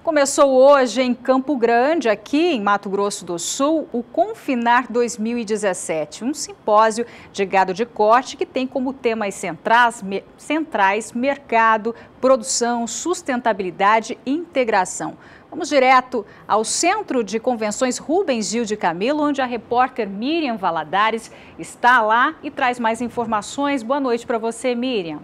Começou hoje em Campo Grande, aqui em Mato Grosso do Sul, o Confinar 2017, um simpósio de gado de corte que tem como temas centrais mercado, produção, sustentabilidade e integração. Vamos direto ao Centro de Convenções Rubens Gil de Camilo, onde a repórter Miriam Valadares está lá e traz mais informações. Boa noite para você, Miriam.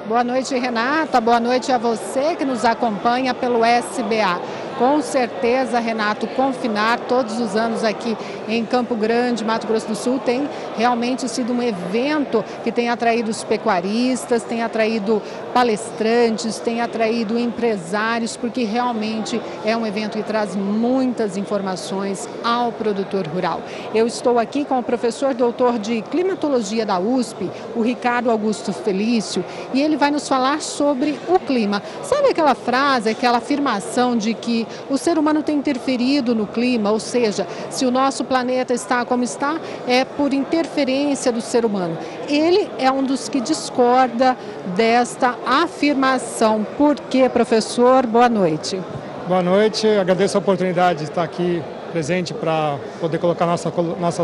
Boa noite, Renata. Boa noite a você que nos acompanha pelo SBA. Com certeza, Renato, Confinar todos os anos aqui em Campo Grande, Mato Grosso do Sul, tem realmente sido um evento que tem atraído os pecuaristas, tem atraído palestrantes, tem atraído empresários, porque realmente é um evento que traz muitas informações ao produtor rural. Eu estou aqui com o professor doutor de climatologia da USP, o Ricardo Augusto Felício, e ele vai nos falar sobre o clima. Sabe aquela frase, aquela afirmação de que o ser humano tem interferido no clima, ou seja, se o nosso planeta está como está, é por interferência do ser humano. Ele é um dos que discorda desta afirmação. Por quê, professor? Boa noite. Boa noite, agradeço a oportunidade de estar aqui presente para poder colocar nossa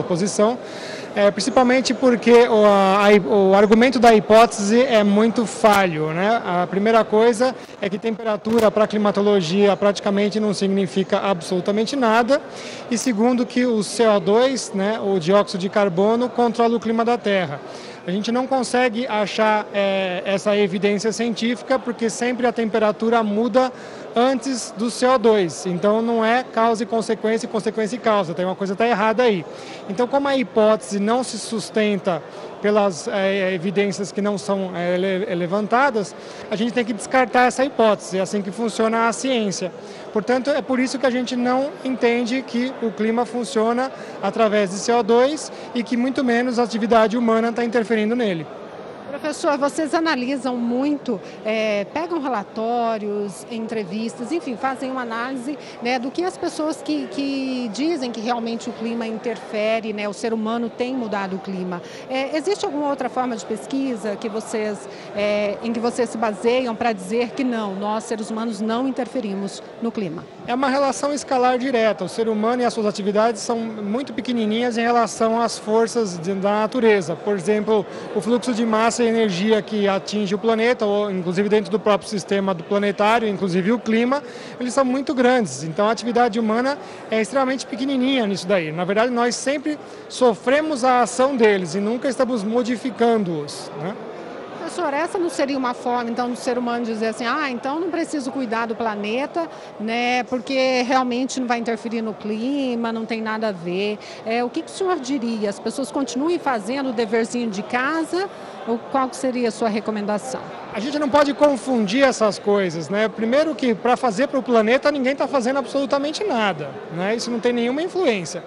posição, principalmente porque o argumento da hipótese é muito falho, né? A primeira coisa é que temperatura para a climatologia praticamente não significa absolutamente nada, e segundo que o CO2, né, o dióxido de carbono, controla o clima da Terra. A gente não consegue achar essa evidência científica porque sempre a temperatura muda antes do CO2, então não é causa e consequência e causa, tem uma coisa que está errada aí. Então, como a hipótese não se sustenta pelas evidências que não são levantadas, a gente tem que descartar essa hipótese, é assim que funciona a ciência. Portanto, é por isso que a gente não entende que o clima funciona através de CO2 e que muito menos a atividade humana está interferindo nele. Professor, vocês analisam muito, pegam relatórios, entrevistas, enfim, fazem uma análise, né, do que as pessoas que dizem que realmente o clima interfere, né, o ser humano tem mudado o clima. Existe alguma outra forma de pesquisa que em que vocês se baseiam para dizer que não, nós seres humanos não interferimos no clima? É uma relação escalar direta. O ser humano e as suas atividades são muito pequenininhas em relação às forças da natureza. Por exemplo, o fluxo de massa e energia que atinge o planeta, ou inclusive dentro do próprio sistema do planetário, inclusive o clima, eles são muito grandes. Então a atividade humana é extremamente pequenininha nisso daí. Na verdade, nós sempre sofremos a ação deles e nunca estamos modificando-os, né? Professor, essa não seria uma forma, então, do ser humano dizer assim, então não preciso cuidar do planeta, né, porque realmente não vai interferir no clima, não tem nada a ver. O que o senhor diria? As pessoas continuem fazendo o deverzinho de casa? Ou qual seria a sua recomendação? A gente não pode confundir essas coisas, né? Primeiro que para fazer para o planeta ninguém está fazendo absolutamente nada, né? Isso não tem nenhuma influência.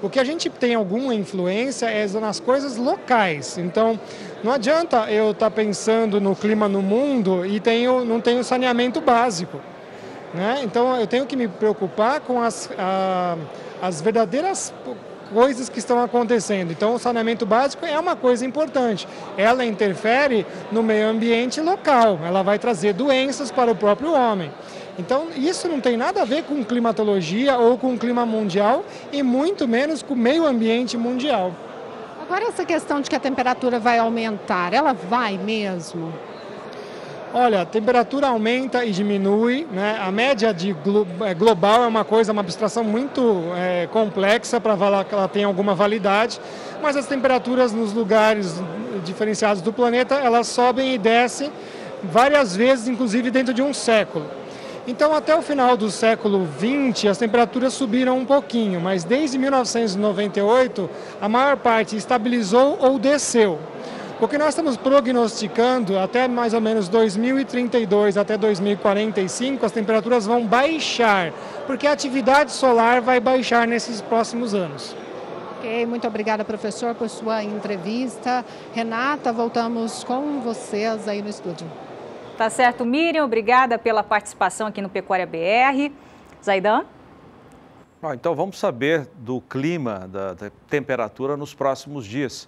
O que a gente tem alguma influência é nas coisas locais. Então, não adianta eu estar pensando no clima no mundo e não tenho saneamento básico, né? Então, eu tenho que me preocupar com as verdadeiras coisas que estão acontecendo. Então, o saneamento básico é uma coisa importante. Ela interfere no meio ambiente local. Ela vai trazer doenças para o próprio homem. Então, isso não tem nada a ver com climatologia ou com o clima mundial e muito menos com o meio ambiente mundial. Agora, essa questão de que a temperatura vai aumentar, ela vai mesmo? Olha, a temperatura aumenta e diminui, né? A média global é uma abstração muito complexa para falar que ela tem alguma validade, mas as temperaturas nos lugares diferenciados do planeta, elas sobem e descem várias vezes, inclusive dentro de um século. Então, até o final do século XX, as temperaturas subiram um pouquinho, mas desde 1998, a maior parte estabilizou ou desceu. O que nós estamos prognosticando, até mais ou menos 2032, até 2045, as temperaturas vão baixar, porque a atividade solar vai baixar nesses próximos anos. Ok, muito obrigada, professor, por sua entrevista. Renata, voltamos com vocês aí no estúdio. Tá certo, Miriam, obrigada pela participação aqui no Pecuária BR. Zaidan? Então vamos saber do clima, da temperatura nos próximos dias.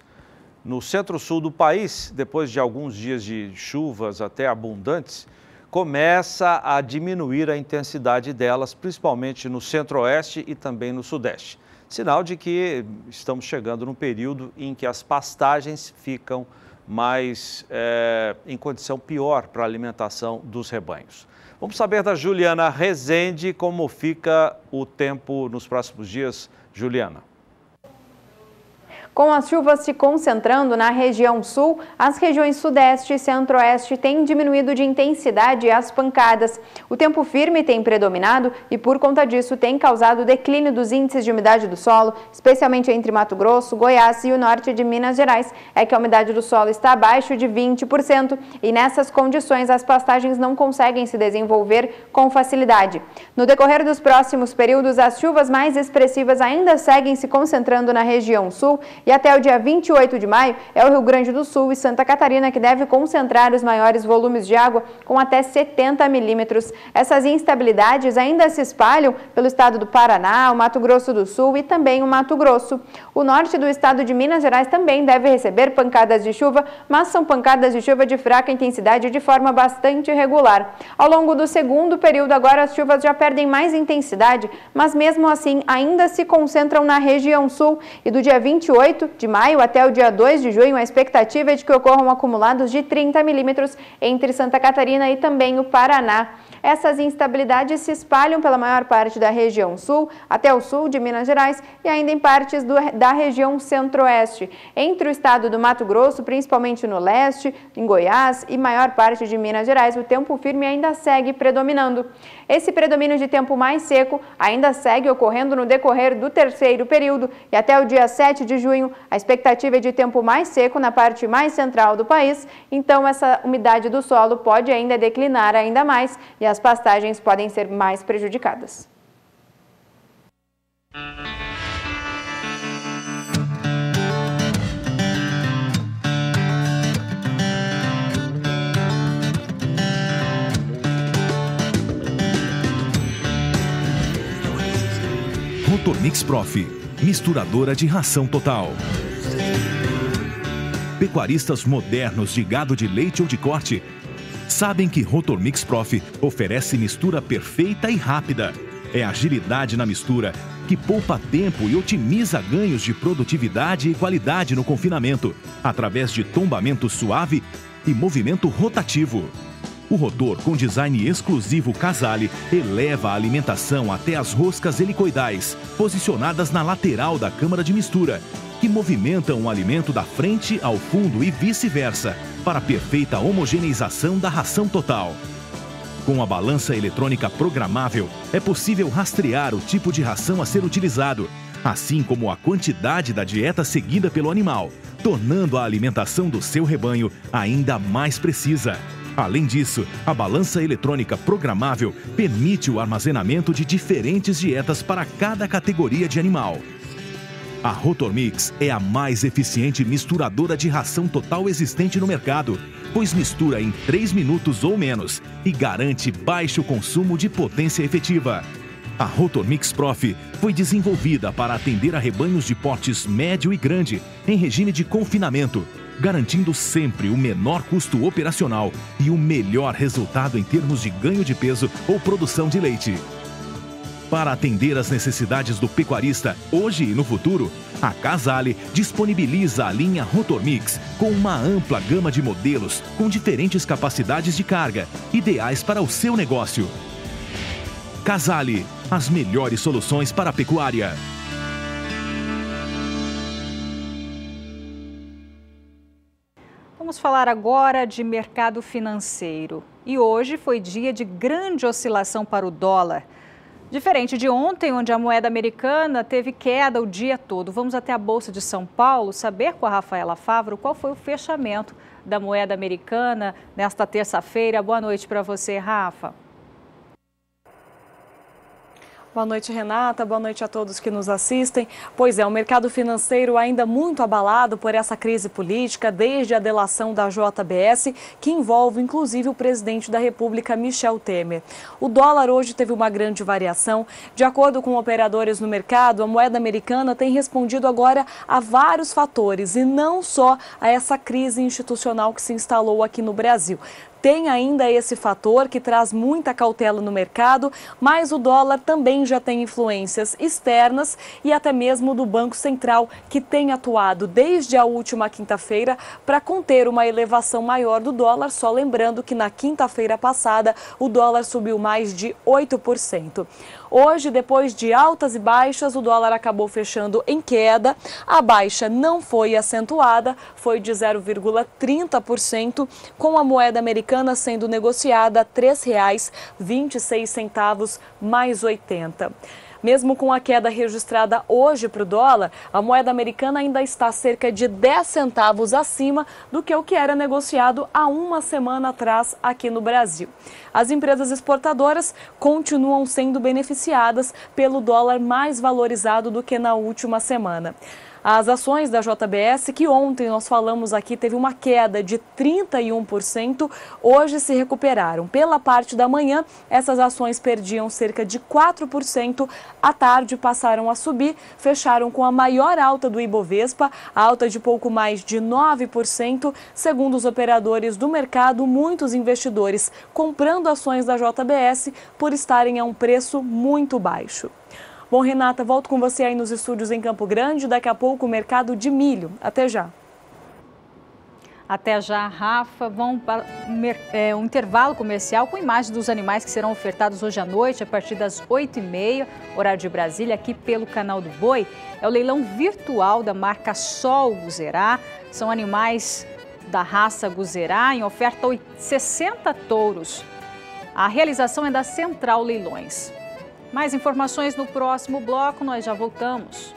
No centro-sul do país, depois de alguns dias de chuvas até abundantes, começa a diminuir a intensidade delas, principalmente no centro-oeste e também no sudeste. Sinal de que estamos chegando num período em que as pastagens ficam mais em condição pior para a alimentação dos rebanhos. Vamos saber da Juliana Rezende como fica o tempo nos próximos dias. Juliana. Com as chuvas se concentrando na região sul, as regiões sudeste e centro-oeste têm diminuído de intensidade as pancadas. O tempo firme tem predominado e, por conta disso, tem causado declínio dos índices de umidade do solo, especialmente entre Mato Grosso, Goiás e o norte de Minas Gerais. É que a umidade do solo está abaixo de 20% e, nessas condições, as pastagens não conseguem se desenvolver com facilidade. No decorrer dos próximos períodos, as chuvas mais expressivas ainda seguem se concentrando na região sul. E até o dia 28 de maio é o Rio Grande do Sul e Santa Catarina que deve concentrar os maiores volumes de água com até 70 milímetros. Essas instabilidades ainda se espalham pelo estado do Paraná, o Mato Grosso do Sul e também o Mato Grosso. O norte do estado de Minas Gerais também deve receber pancadas de chuva, mas são pancadas de chuva de fraca intensidade de forma bastante irregular. Ao longo do segundo período, agora as chuvas já perdem mais intensidade, mas mesmo assim ainda se concentram na região sul e do dia 28 de maio até o dia 2 de junho, a expectativa é de que ocorram acumulados de 30 milímetros entre Santa Catarina e também o Paraná. Essas instabilidades se espalham pela maior parte da região sul, até o sul de Minas Gerais e ainda em partes da região centro-oeste. Entre o estado do Mato Grosso, principalmente no leste, em Goiás e maior parte de Minas Gerais, o tempo firme ainda segue predominando. Esse predomínio de tempo mais seco ainda segue ocorrendo no decorrer do terceiro período e até o dia 7 de junho, a expectativa é de tempo mais seco na parte mais central do país, então essa umidade do solo pode ainda declinar ainda mais e as pastagens podem ser mais prejudicadas. Rotormix Prof, misturadora de ração total. Pecuaristas modernos de gado de leite ou de corte sabem que Rotormix Prof oferece mistura perfeita e rápida. É agilidade na mistura que poupa tempo e otimiza ganhos de produtividade e qualidade no confinamento, através de tombamento suave e movimento rotativo. O rotor, com design exclusivo Casale, eleva a alimentação até as roscas helicoidais, posicionadas na lateral da câmara de mistura, que movimentam o alimento da frente ao fundo e vice-versa, para perfeita homogeneização da ração total. Com a balança eletrônica programável, é possível rastrear o tipo de ração a ser utilizado, assim como a quantidade da dieta seguida pelo animal, tornando a alimentação do seu rebanho ainda mais precisa. Além disso, a balança eletrônica programável permite o armazenamento de diferentes dietas para cada categoria de animal. A Rotormix é a mais eficiente misturadora de ração total existente no mercado, pois mistura em 3 minutos ou menos e garante baixo consumo de potência efetiva. A Rotormix Prof foi desenvolvida para atender a rebanhos de portes médio e grande em regime de confinamento, garantindo sempre o menor custo operacional e o melhor resultado em termos de ganho de peso ou produção de leite. Para atender às necessidades do pecuarista, hoje e no futuro, a Casale disponibiliza a linha Rotormix com uma ampla gama de modelos com diferentes capacidades de carga, ideais para o seu negócio. Casale, as melhores soluções para a pecuária. Vamos falar agora de mercado financeiro. E hoje foi dia de grande oscilação para o dólar. Diferente de ontem, onde a moeda americana teve queda o dia todo. Vamos até a Bolsa de São Paulo saber com a Rafaela Favro qual foi o fechamento da moeda americana nesta terça-feira. Boa noite para você, Rafa. Boa noite, Renata. Boa noite a todos que nos assistem. Pois é, o mercado financeiro ainda muito abalado por essa crise política, desde a delação da JBS, que envolve inclusive o presidente da República, Michel Temer. O dólar hoje teve uma grande variação. De acordo com operadores no mercado, a moeda americana tem respondido agora a vários fatores e não só a essa crise institucional que se instalou aqui no Brasil. tem ainda esse fator que traz muita cautela no mercado, mas o dólar também já tem influências externas e até mesmo do Banco Central, que tem atuado desde a última quinta-feira para conter uma elevação maior do dólar. Só lembrando que na quinta-feira passada o dólar subiu mais de 8%. Hoje, depois de altas e baixas, o dólar acabou fechando em queda. A baixa não foi acentuada, foi de 0,30%, com a moeda americana sendo negociada a R$ 3,26 mais 80. Mesmo com a queda registrada hoje para o dólar, a moeda americana ainda está cerca de 10 centavos acima do que o que era negociado há uma semana atrás aqui no Brasil. As empresas exportadoras continuam sendo beneficiadas pelo dólar mais valorizado do que na última semana. As ações da JBS, que ontem nós falamos aqui, teve uma queda de 31%, hoje se recuperaram. Pela parte da manhã, essas ações perdiam cerca de 4%, à tarde passaram a subir, fecharam com a maior alta do Ibovespa, alta de pouco mais de 9%. Segundo os operadores do mercado, muitos investidores comprando ações da JBS por estarem a um preço muito baixo. Bom, Renata, volto com você aí nos estúdios em Campo Grande. Daqui a pouco o mercado de milho. Até já. Até já, Rafa. Vamos para um intervalo comercial com imagens dos animais que serão ofertados hoje à noite, a partir das 8h30, horário de Brasília, aqui pelo Canal do Boi. É o leilão virtual da marca Sol Guzerá. São animais da raça Guzerá, em oferta 60 touros. A realização é da Central Leilões. Mais informações no próximo bloco, nós já voltamos.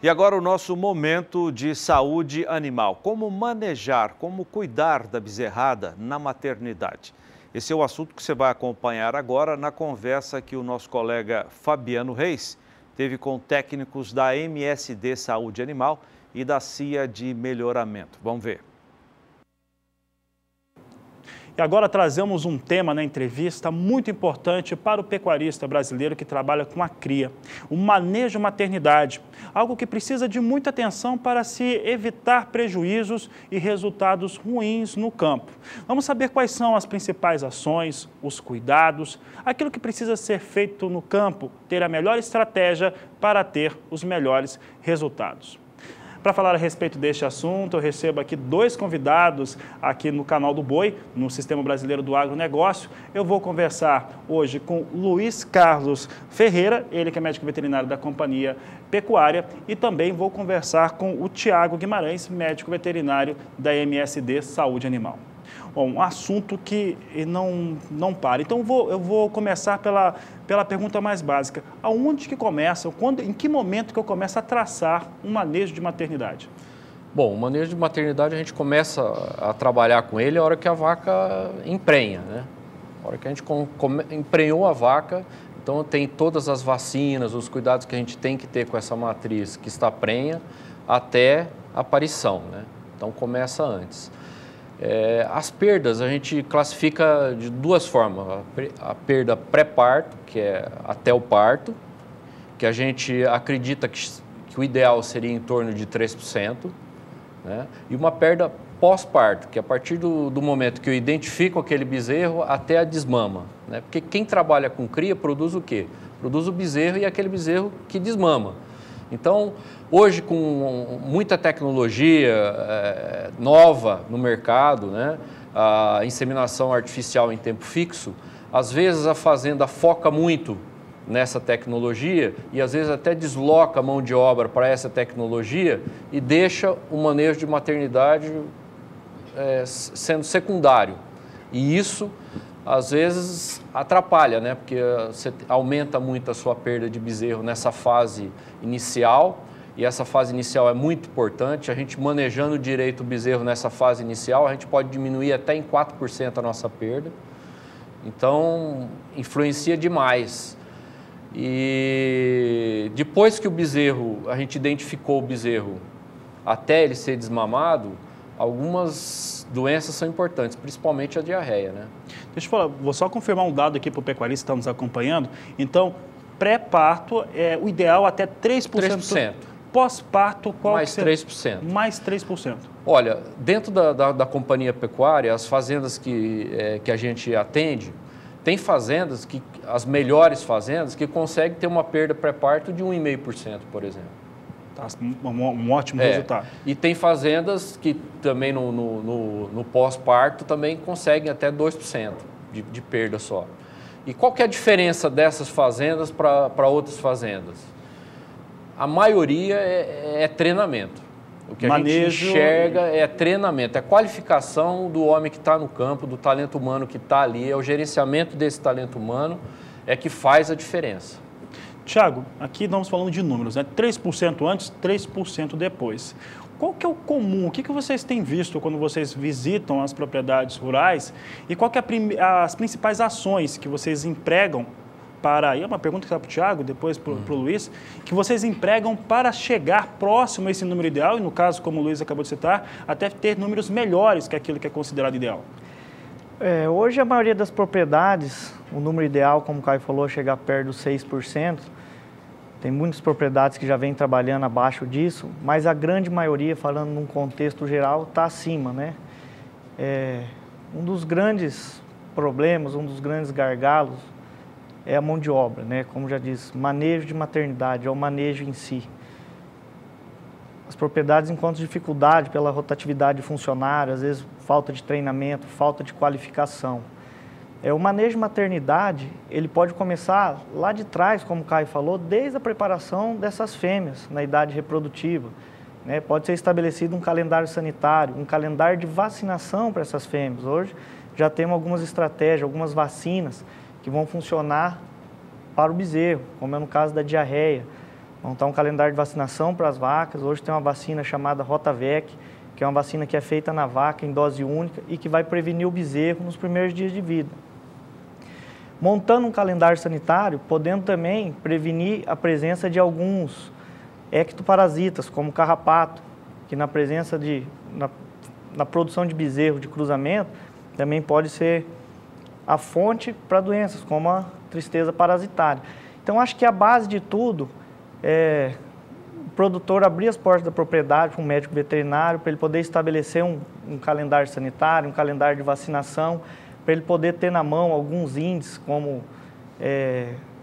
E agora o nosso momento de saúde animal. Como manejar, como cuidar da bezerrada na maternidade? Esse é o assunto que você vai acompanhar agora na conversa que o nosso colega Fabiano Reis teve com técnicos da MSD Saúde Animal e da CIA de Melhoramento. Vamos ver. E agora trazemos um tema na entrevista muito importante para o pecuarista brasileiro que trabalha com a cria, o manejo maternidade, algo que precisa de muita atenção para se evitar prejuízos e resultados ruins no campo. Vamos saber quais são as principais ações, os cuidados, aquilo que precisa ser feito no campo, ter a melhor estratégia para ter os melhores resultados. Para falar a respeito deste assunto, eu recebo aqui dois convidados aqui no Canal do Boi, no Sistema Brasileiro do Agronegócio. Eu vou conversar hoje com Luiz Carlos Ferreira, ele que é médico veterinário da Companhia Pecuária, e também vou conversar com o Tiago Guimarães, médico veterinário da MSD Saúde Animal. Bom, um assunto que não para. Então, eu vou começar pela pergunta mais básica. Aonde que começa, em que momento que eu começo a traçar um manejo de maternidade? Bom, o manejo de maternidade a gente começa a trabalhar com ele a hora que a vaca emprenha, né? A hora que a gente emprenhou a vaca, então tem todas as vacinas, os cuidados que a gente tem que ter com essa matriz que está prenha até a aparição, né? Então começa antes. As perdas a gente classifica de duas formas, a perda pré-parto, que é até o parto, que a gente acredita que o ideal seria em torno de 3%, né? E uma perda pós-parto, que é a partir do momento que eu identifico aquele bezerro até a desmama, né? Porque quem trabalha com cria produz o quê? Produz o bezerro e aquele bezerro que desmama. Então, hoje, com muita tecnologia nova no mercado, né, a inseminação artificial em tempo fixo, às vezes a fazenda foca muito nessa tecnologia e às vezes até desloca a mão de obra para essa tecnologia e deixa o manejo de maternidade sendo secundário. E isso, às vezes, atrapalha, né? Porque você aumenta muito a sua perda de bezerro nessa fase inicial, e essa fase inicial é muito importante. A gente manejando direito o bezerro nessa fase inicial, a gente pode diminuir até em 4% a nossa perda. Então, influencia demais. E depois que o bezerro, a gente identificou o bezerro até ele ser desmamado, algumas doenças são importantes, principalmente a diarreia, né? Deixa eu falar, vou só confirmar um dado aqui para o pecuarista que está nos acompanhando. Então, pré-parto, o ideal até 3%. 3%. Pós-parto, qual mais que 3%. Mais 3%. Olha, dentro da companhia pecuária, as fazendas que a gente atende, tem fazendas, as melhores fazendas, que conseguem ter uma perda pré-parto de 1,5%, por exemplo. Tá, um ótimo resultado. E tem fazendas que também no pós-parto também conseguem até 2% de perda só. E qual que é a diferença dessas fazendas para outras fazendas? A maioria é treinamento. O que a gente enxerga é treinamento, é qualificação do homem que está no campo, do talento humano que está ali, é o gerenciamento desse talento humano que faz a diferença. Tiago, aqui estamos falando de números, né? 3% antes, 3% depois. Qual que é o comum? O que vocês têm visto quando vocês visitam as propriedades rurais? E qual que é as principais ações que vocês empregam para... E é uma pergunta que está para o Tiago, depois para o Luiz, que vocês empregam para chegar próximo a esse número ideal, e no caso, como o Luiz acabou de citar, até ter números melhores que aquilo que é considerado ideal. Hoje, a maioria das propriedades, o número ideal, como o Caio falou, é chegar perto dos 6%. Tem muitas propriedades que já vêm trabalhando abaixo disso, mas a grande maioria, falando num contexto geral, está acima, né? Um dos grandes problemas, um dos grandes gargalos é a mão de obra, né? Como já disse, manejo de maternidade, é o manejo em si. As propriedades encontram dificuldade pela rotatividade de funcionário, às vezes falta de treinamento, falta de qualificação. O manejo de maternidade, ele pode começar lá de trás, como o Caio falou, desde a preparação dessas fêmeas na idade reprodutiva. Né? Pode ser estabelecido um calendário sanitário, um calendário de vacinação para essas fêmeas. Hoje já temos algumas estratégias, algumas vacinas que vão funcionar para o bezerro, como é no caso da diarreia. Vão estar um calendário de vacinação para as vacas. Hoje tem uma vacina chamada Rotavec, que é uma vacina que é feita na vaca em dose única e que vai prevenir o bezerro nos primeiros dias de vida. Montando um calendário sanitário, podendo também prevenir a presença de alguns ectoparasitas, como carrapato, que na presença na produção de bezerro de cruzamento, também pode ser a fonte para doenças, como a tristeza parasitária. Então, acho que a base de tudo é o produtor abrir as portas da propriedade para um médico veterinário, para ele poder estabelecer um calendário sanitário, um calendário de vacinação, para ele poder ter na mão alguns índices, como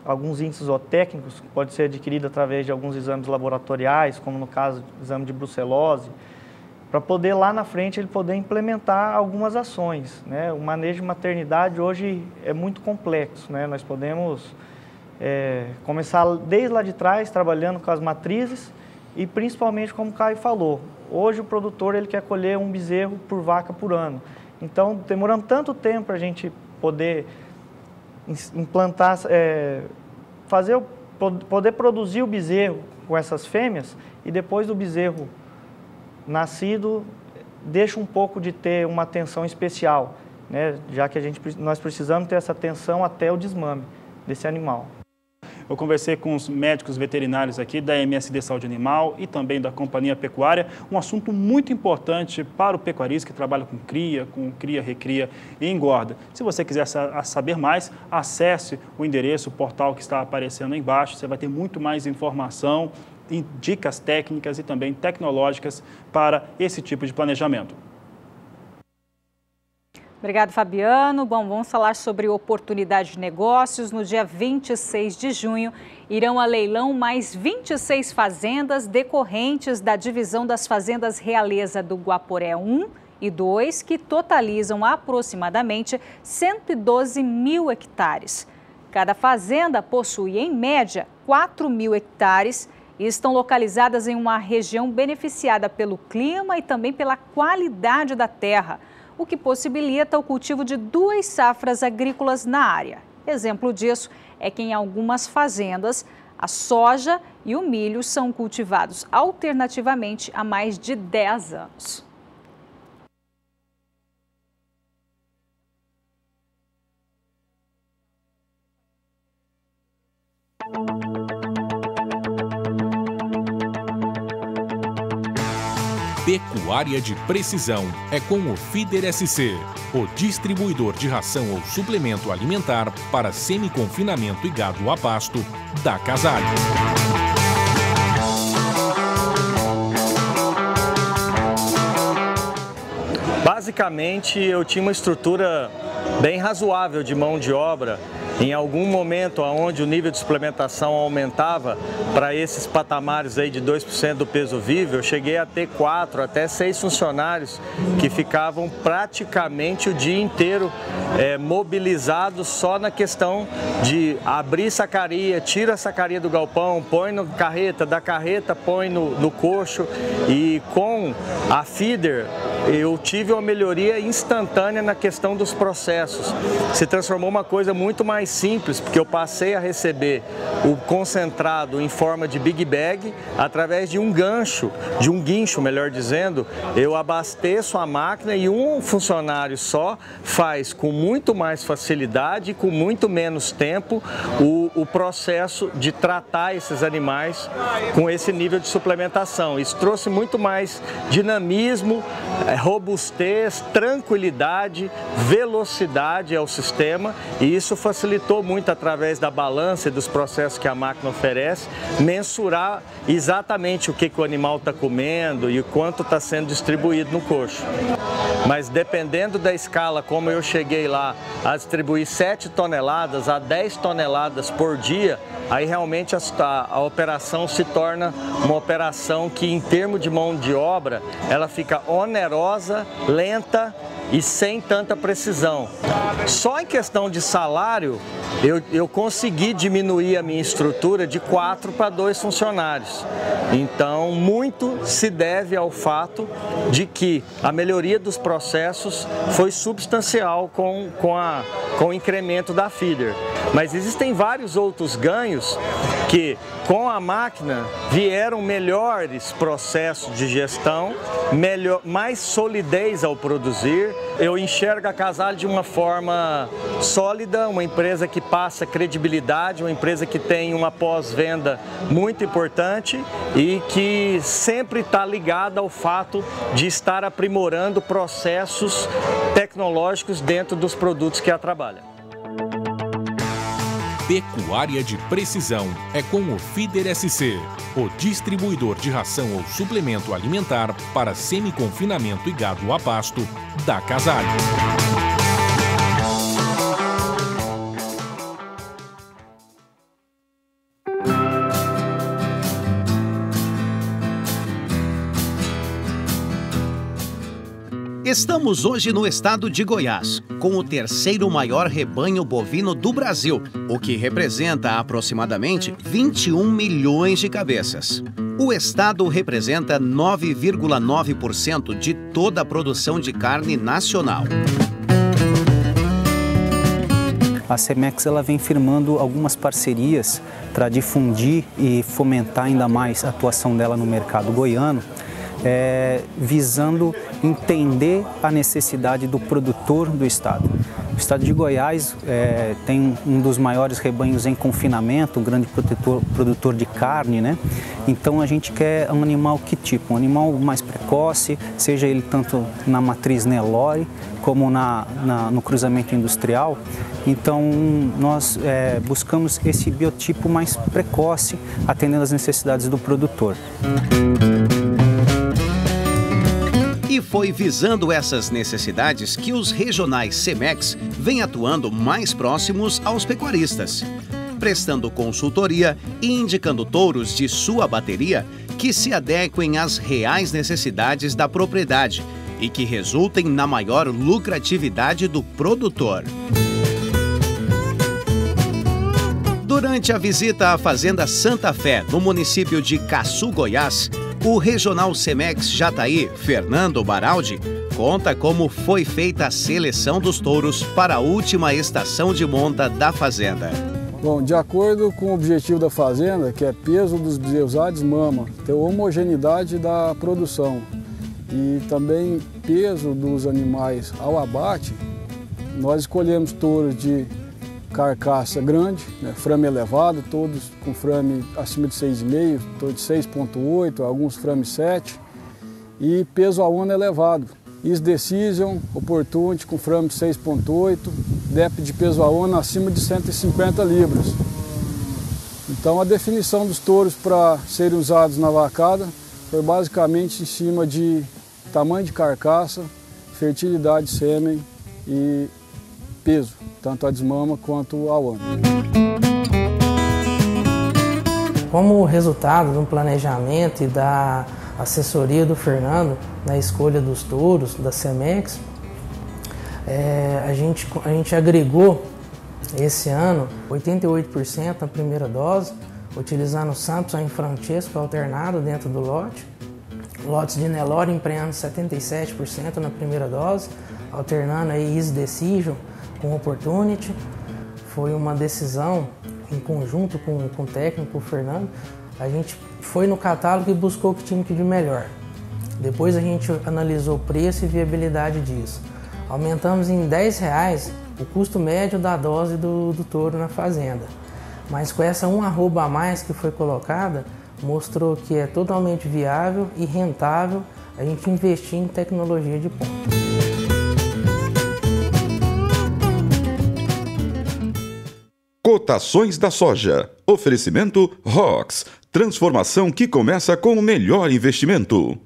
alguns índices zootécnicos, que pode ser adquirido através de alguns exames laboratoriais, como no caso do exame de brucelose, para poder lá na frente ele poder implementar algumas ações. Né? O manejo de maternidade hoje é muito complexo, né? Nós podemos começar desde lá de trás, trabalhando com as matrizes e principalmente, como o Caio falou, hoje o produtor ele quer colher um bezerro por vaca por ano. Então, demorando tanto tempo para a gente poder implantar, poder produzir o bezerro com essas fêmeas e depois do bezerro nascido, deixa um pouco de ter uma atenção especial, né? Já que nós precisamos ter essa atenção até o desmame desse animal. Eu conversei com os médicos veterinários aqui da MSD Saúde Animal e também da Companhia Pecuária, um assunto muito importante para o pecuarista que trabalha com cria, recria e engorda. Se você quiser saber mais, acesse o endereço, o portal que está aparecendo aí embaixo, você vai ter muito mais informação, dicas técnicas e também tecnológicas para esse tipo de planejamento. Obrigado, Fabiano. Bom, vamos falar sobre oportunidade de negócios. No dia 26 de junho, irão a leilão mais 26 fazendas decorrentes da divisão das fazendas Realeza do Guaporé 1 e 2, que totalizam aproximadamente 112 mil hectares. Cada fazenda possui, em média, 4 mil hectares e estão localizadas em uma região beneficiada pelo clima e também pela qualidade da terra, o que possibilita o cultivo de 2 safras agrícolas na área. Exemplo disso é que em algumas fazendas, a soja e o milho são cultivados alternativamente há mais de 10 anos. Pecuária de precisão é com o Feeder SC, o distribuidor de ração ou suplemento alimentar para semi-confinamento e gado a pasto da Casale. Basicamente, eu tinha uma estrutura bem razoável de mão de obra. Em algum momento onde o nível de suplementação aumentava para esses patamares aí de 2% do peso vivo, eu cheguei a ter 4 até 6 funcionários que ficavam praticamente o dia inteiro mobilizados só na questão de abrir sacaria, tira a sacaria do galpão, põe na carreta, da carreta põe no coxo. E com a feeder eu tive uma melhoria instantânea na questão dos processos. Se transformou uma coisa muito mais simples, porque eu passei a receber o concentrado em forma de big bag através de um guincho, melhor dizendo. Eu abasteço a máquina e um funcionário só faz com muito mais facilidade e com muito menos tempo o processo de tratar esses animais com esse nível de suplementação. Isso trouxe muito mais dinamismo, robustez, tranquilidade, velocidade ao sistema, e isso facilitou muito através da balança e dos processos que a máquina oferece, mensurar exatamente o que o animal está comendo e o quanto está sendo distribuído no coxo. Mas dependendo da escala, como eu cheguei lá a distribuir 7 toneladas a 10 toneladas por dia, aí realmente a operação se torna uma operação que, em termos de mão de obra, ela fica onerosa, lenta e sem tanta precisão. Só em questão de salário, eu consegui diminuir a minha estrutura de 4 para 2 funcionários. Então, muito se deve ao fato de que a melhoria dos processos foi substancial com o incremento da feeder. Mas existem vários outros ganhos que, com a máquina, vieram melhores processos de gestão, mais solidez ao produzir. Eu enxergo a Casale de uma forma sólida, uma empresa que passa credibilidade, uma empresa que tem uma pós-venda muito importante e que sempre está ligada ao fato de estar aprimorando processos tecnológicos dentro dos produtos que a trabalha. Pecuária de precisão é com o Feeder SC, o distribuidor de ração ou suplemento alimentar para semi-confinamento e gado a pasto da Casale. Estamos hoje no estado de Goiás, com o terceiro maior rebanho bovino do Brasil, o que representa aproximadamente 21 milhões de cabeças. O estado representa 9,9% de toda a produção de carne nacional. A Cemex ela vem firmando algumas parcerias para difundir e fomentar ainda mais a atuação dela no mercado goiano, visando entender a necessidade do produtor do estado. O estado de Goiás tem um dos maiores rebanhos em confinamento, um grande produtor de carne, né? Então a gente quer um animal que tipo? Um animal mais precoce, seja ele tanto na matriz Nelore como no cruzamento industrial. Então nós buscamos esse biotipo mais precoce, atendendo às necessidades do produtor. E foi visando essas necessidades que os regionais Cemex vêm atuando mais próximos aos pecuaristas, prestando consultoria e indicando touros de sua bateria que se adequem às reais necessidades da propriedade e que resultem na maior lucratividade do produtor. Durante a visita à Fazenda Santa Fé, no município de Caçu, Goiás, o regional Cemex Jataí, Fernando Baraldi, conta como foi feita a seleção dos touros para a última estação de monta da fazenda. Bom, de acordo com o objetivo da fazenda, que é peso dos bezerros mama, ter homogeneidade da produção e também peso dos animais ao abate, nós escolhemos touros de carcaça grande, né, frame elevado, todos com frame acima de 6,5, todos de 6,8, alguns frame 7. e peso a ona elevado. Is Decision, Opportunity com frame 6.8, depth de peso a ona acima de 150 libras. Então a definição dos touros para serem usados na vacada foi basicamente em cima de tamanho de carcaça, fertilidade, sêmen e peso, tanto a desmama quanto a ona. Como resultado do planejamento e da assessoria do Fernando na escolha dos touros, da CEMEX, a gente agregou esse ano 88% na primeira dose, utilizando Samson e Francesco alternado dentro do lote, lotes de Nelore emprenhando 77% na primeira dose, alternando aí Is Decision com Opportunity. Foi uma decisão em conjunto com o técnico, o Fernando. A gente foi no catálogo e buscou o que tinha de melhor. Depois a gente analisou o preço e viabilidade disso. Aumentamos em R$10 o custo médio da dose do touro na fazenda. Mas com essa 1 arroba a mais que foi colocada, mostrou que é totalmente viável e rentável a gente investir em tecnologia de ponta. Cotações da soja. Oferecimento ROX. Transformação que começa com o melhor investimento.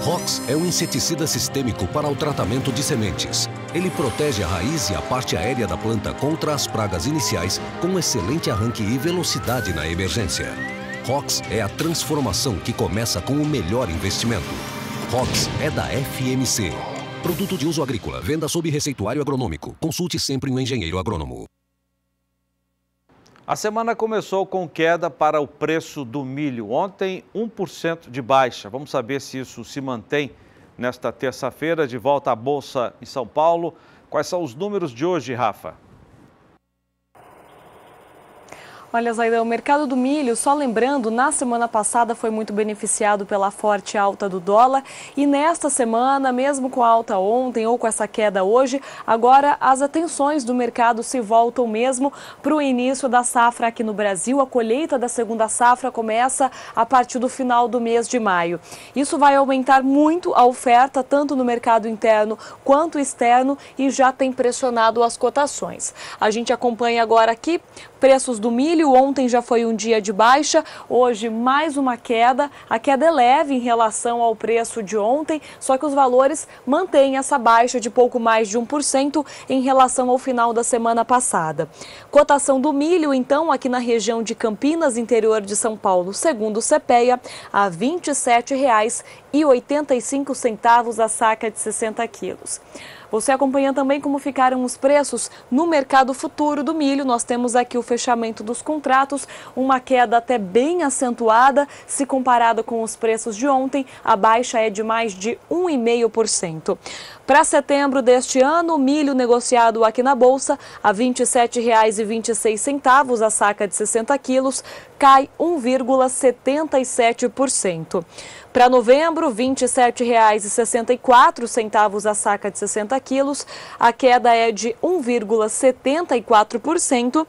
ROX é um inseticida sistêmico para o tratamento de sementes. Ele protege a raiz e a parte aérea da planta contra as pragas iniciais, com excelente arranque e velocidade na emergência. ROX é a transformação que começa com o melhor investimento. ROX é da FMC. Produto de uso agrícola, venda sob receituário agronômico. Consulte sempre um engenheiro agrônomo. A semana começou com queda para o preço do milho. Ontem, 1% de baixa. Vamos saber se isso se mantém nesta terça-feira, de volta à Bolsa em São Paulo. Quais são os números de hoje, Rafa? Olha, Zaidan, o mercado do milho, só lembrando, na semana passada foi muito beneficiado pela forte alta do dólar e nesta semana, mesmo com a alta ontem ou com essa queda hoje, agora as atenções do mercado se voltam mesmo para o início da safra aqui no Brasil. A colheita da segunda safra começa a partir do final do mês de maio. Isso vai aumentar muito a oferta, tanto no mercado interno quanto externo, e já tem pressionado as cotações. A gente acompanha agora aqui preços do milho. Ontem já foi um dia de baixa, hoje mais uma queda. A queda é leve em relação ao preço de ontem, só que os valores mantêm essa baixa de pouco mais de 1% em relação ao final da semana passada. Cotação do milho, então, aqui na região de Campinas, interior de São Paulo, segundo o CPEA, a R$ 27,85 a saca de 60 quilos. Você acompanha também como ficaram os preços no mercado futuro do milho. Nós temos aqui o fechamento dos contratos, uma queda até bem acentuada, se comparado com os preços de ontem, a baixa é de mais de 1,5%. Para setembro deste ano, o milho negociado aqui na Bolsa a R$ 27,26 a saca de 60 quilos, cai 1,77%. Para novembro, R$ 27,64 a saca de 60 quilos, a queda é de 1,74%.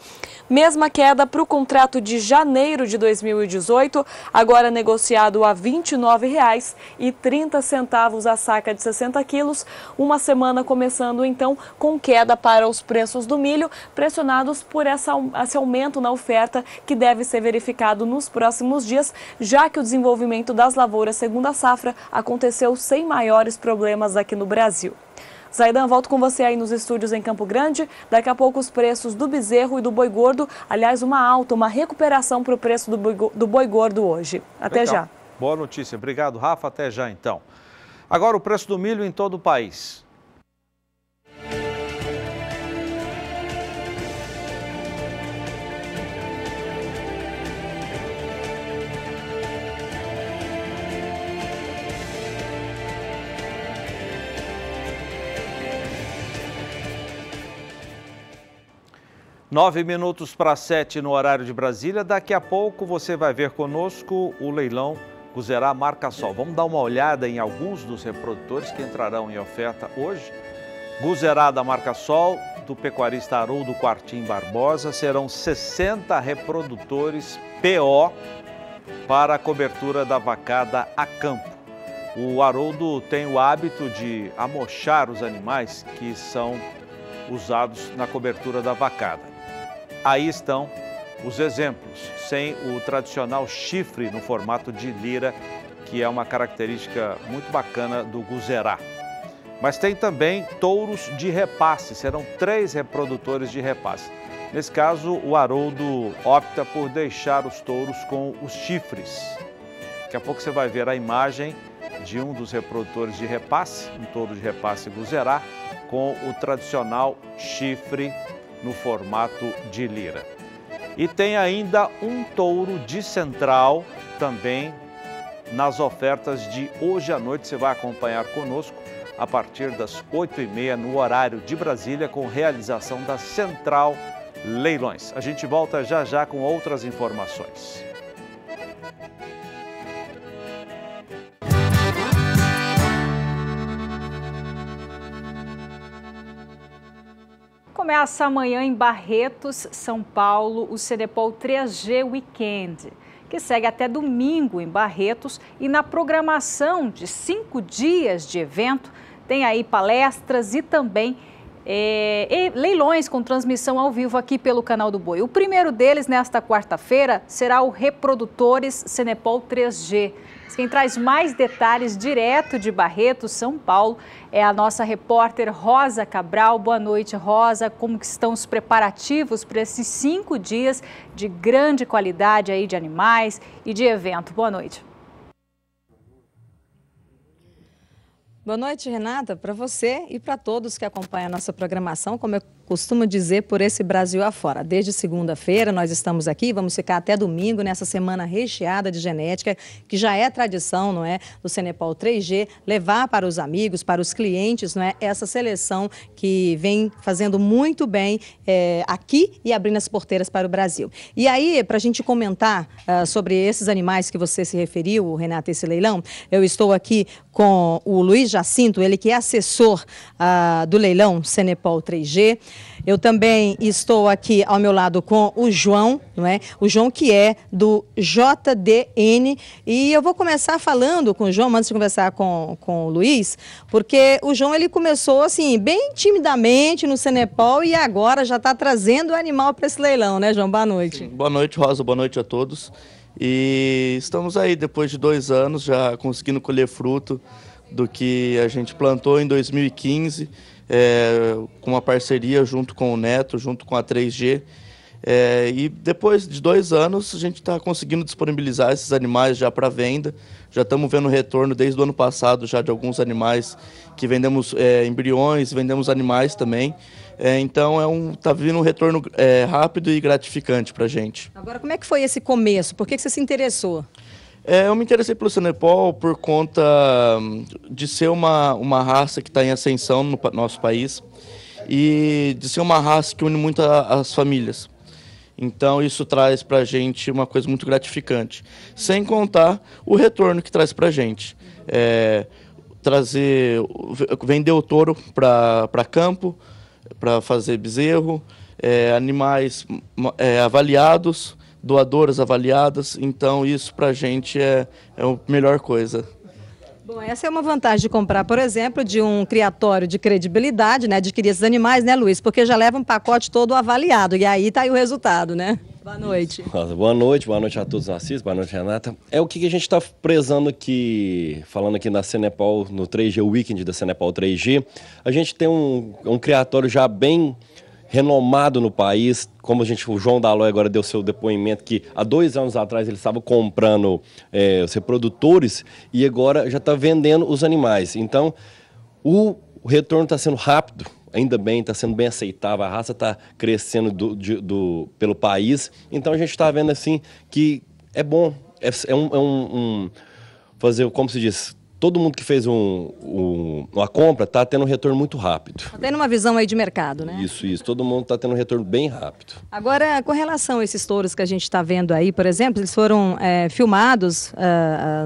Mesma queda para o contrato de janeiro de 2018, agora negociado a R$ 29,30 a saca de 60 quilos. Uma semana começando então com queda para os preços do milho, pressionados por esse aumento na oferta que deve ser verificado nos próximos dias, já que o desenvolvimento das lavouras segunda safra aconteceu sem maiores problemas aqui no Brasil. Zaidan, volto com você aí nos estúdios em Campo Grande. Daqui a pouco os preços do bezerro e do boi gordo, aliás, uma alta, uma recuperação para o preço do boi gordo hoje. Até já. Boa notícia. Obrigado, Rafa. Até já, então. Agora o preço do milho em todo o país. 9 minutos para 7 no horário de Brasília. Daqui a pouco você vai ver conosco o leilão Guzerá Marca Sol. Vamos dar uma olhada em alguns dos reprodutores que entrarão em oferta hoje. Guzerá da Marca Sol, do pecuarista Haroldo Quartim Barbosa, serão 60 reprodutores PO para a cobertura da vacada a campo. O Haroldo tem o hábito de amochar os animais que são usados na cobertura da vacada. Aí estão os exemplos, sem o tradicional chifre no formato de lira, que é uma característica muito bacana do Guzerá. Mas tem também touros de repasse, serão 3 reprodutores de repasse. Nesse caso, o Haroldo opta por deixar os touros com os chifres. Daqui a pouco você vai ver a imagem de um dos reprodutores de repasse, um touro de repasse Guzerá, com o tradicional chifre no formato de lira. E tem ainda um touro de central também nas ofertas de hoje à noite. Você vai acompanhar conosco a partir das 8h30 no horário de Brasília, com realização da Central Leilões. A gente volta já já com outras informações. Começa amanhã em Barretos, São Paulo, o Cenepol 3G Weekend, que segue até domingo em Barretos, e na programação de 5 dias de evento tem aí palestras e também leilões com transmissão ao vivo aqui pelo Canal do Boi. O primeiro deles, nesta quarta-feira, será o Reprodutores Cenepol 3G. Quem traz mais detalhes direto de Barretos, São Paulo, é a nossa repórter Rosa Cabral. Boa noite, Rosa. Como que estão os preparativos para esses 5 dias de grande qualidade aí de animais e de evento? Boa noite. Boa noite, Renata, para você e para todos que acompanham a nossa programação, como eu costumo dizer, por esse Brasil afora. Desde segunda-feira nós estamos aqui, vamos ficar até domingo nessa semana recheada de genética, que já é tradição, não é, do Cenepol 3G, levar para os amigos, para os clientes, não é, essa seleção que vem fazendo muito bem aqui e abrindo as porteiras para o Brasil. E aí, para a gente comentar sobre esses animais que você se referiu, Renata, esse leilão, eu estou aqui com o Luiz Jacinto, ele que é assessor do leilão Cenepol 3G. Eu também estou aqui ao meu lado com o João, não é? O João que é do JDN, e eu vou começar falando com o João, antes de conversar com o Luiz, porque o João ele começou assim, bem timidamente no Cenepol e agora já está trazendo o animal para esse leilão, né, João? Boa noite. Sim. Boa noite, Rosa, boa noite a todos. E estamos aí, depois de 2 anos, já conseguindo colher fruto do que a gente plantou em 2015, com uma parceria junto com o Neto, junto com a 3G. E depois de 2 anos, a gente está conseguindo disponibilizar esses animais já para venda. Já estamos vendo retorno desde o ano passado já de alguns animais que vendemos embriões, vendemos animais também. Então está vindo um retorno rápido e gratificante para a gente. Agora, como é que foi esse começo? Por que você se interessou? Eu me interessei pelo Cenepol por conta de ser uma raça que está em ascensão no nosso país e de ser uma raça que une muito as famílias. Então isso traz para a gente uma coisa muito gratificante. Sem contar o retorno que traz para a gente. Vender o touro para campo, para fazer bezerro, animais avaliados, doadoras avaliadas, então isso para a gente é a melhor coisa. Bom, essa é uma vantagem de comprar, por exemplo, de um criatório de credibilidade, né, adquirir esses animais, né, Luiz? Porque já leva um pacote todo avaliado e aí tá aí o resultado, né? Boa noite. Boa noite a todos os assistos, boa noite, Renata. O que a gente está prezando aqui, falando aqui na Cenepol, no 3G Weekend da Cenepol 3G, a gente tem um criatório já bem renomado no país, como o João Dalói agora deu seu depoimento, que há 2 anos atrás ele estava comprando os reprodutores e agora já está vendendo os animais. Então, o retorno está sendo rápido, ainda bem, está sendo bem aceitável, a raça está crescendo pelo país. Então, a gente está vendo assim que é bom, fazer, como se diz, todo mundo que fez uma compra está tendo um retorno muito rápido. Está tendo uma visão aí de mercado, né? Isso. Todo mundo está tendo um retorno bem rápido. Agora, com relação a esses touros que a gente está vendo aí, por exemplo, eles foram filmados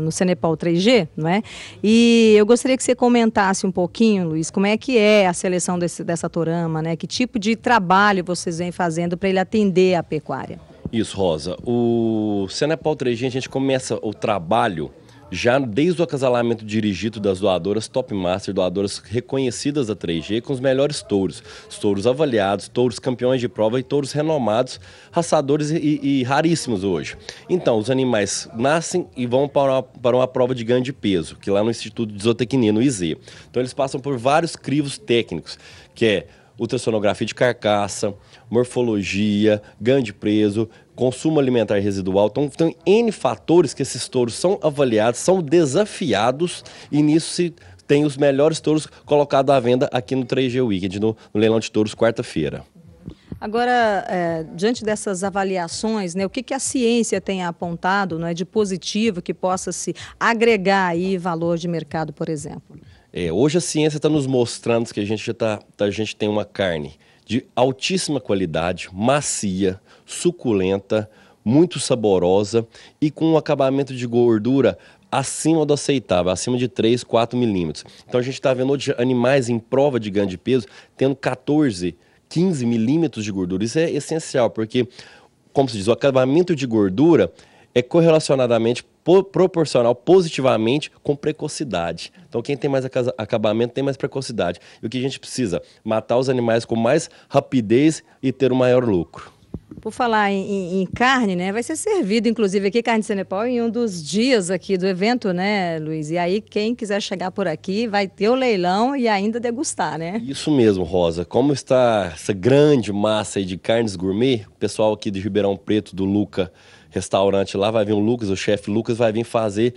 no Cenepal 3G, não é? E eu gostaria que você comentasse um pouquinho, Luiz, como é que é a seleção dessa torama, né? Que tipo de trabalho vocês vêm fazendo para ele atender a pecuária? Isso, Rosa. O Cenepal 3G, a gente começa o trabalho já desde o acasalamento dirigido das doadoras Top Master, doadoras reconhecidas da 3G, com os melhores touros. Os touros avaliados, touros campeões de prova e touros renomados, raçadores e raríssimos hoje. Então, os animais nascem e vão para uma prova de ganho de peso, que é lá no Instituto de Zootecnia, no IZ. Então, eles passam por vários crivos técnicos, que é ultrassonografia de carcaça, morfologia, ganho de peso, consumo alimentar residual. Então, tem N fatores que esses touros são avaliados, são desafiados, e nisso se tem os melhores touros colocados à venda aqui no 3G Weekend, no leilão de touros, quarta-feira. Agora, diante dessas avaliações, né, o que a ciência tem apontado, não é, de positivo que possa se agregar aí valor de mercado, por exemplo? Hoje a ciência está nos mostrando que a gente tem uma carne de altíssima qualidade, macia, suculenta, muito saborosa e com um acabamento de gordura acima do aceitável, acima de 3, 4 milímetros. Então a gente está vendo hoje animais em prova de ganho de peso tendo 14, 15 milímetros de gordura. Isso é essencial, porque, como se diz, o acabamento de gordura é correlacionadamente proporcional positivamente com precocidade. Então quem tem mais acabamento tem mais precocidade. E o que a gente precisa? Matar os animais com mais rapidez e ter um maior lucro. Por falar em carne, né, vai ser servido, inclusive, aqui carne de Cenepal em um dos dias aqui do evento, né, Luiz? E aí, quem quiser chegar por aqui vai ter o leilão e ainda degustar, né? Isso mesmo, Rosa. Como está essa grande massa aí de carnes gourmet, o pessoal aqui de Ribeirão Preto, do Luca Restaurante lá, vai vir o Lucas, o chefe Lucas, vai vir fazer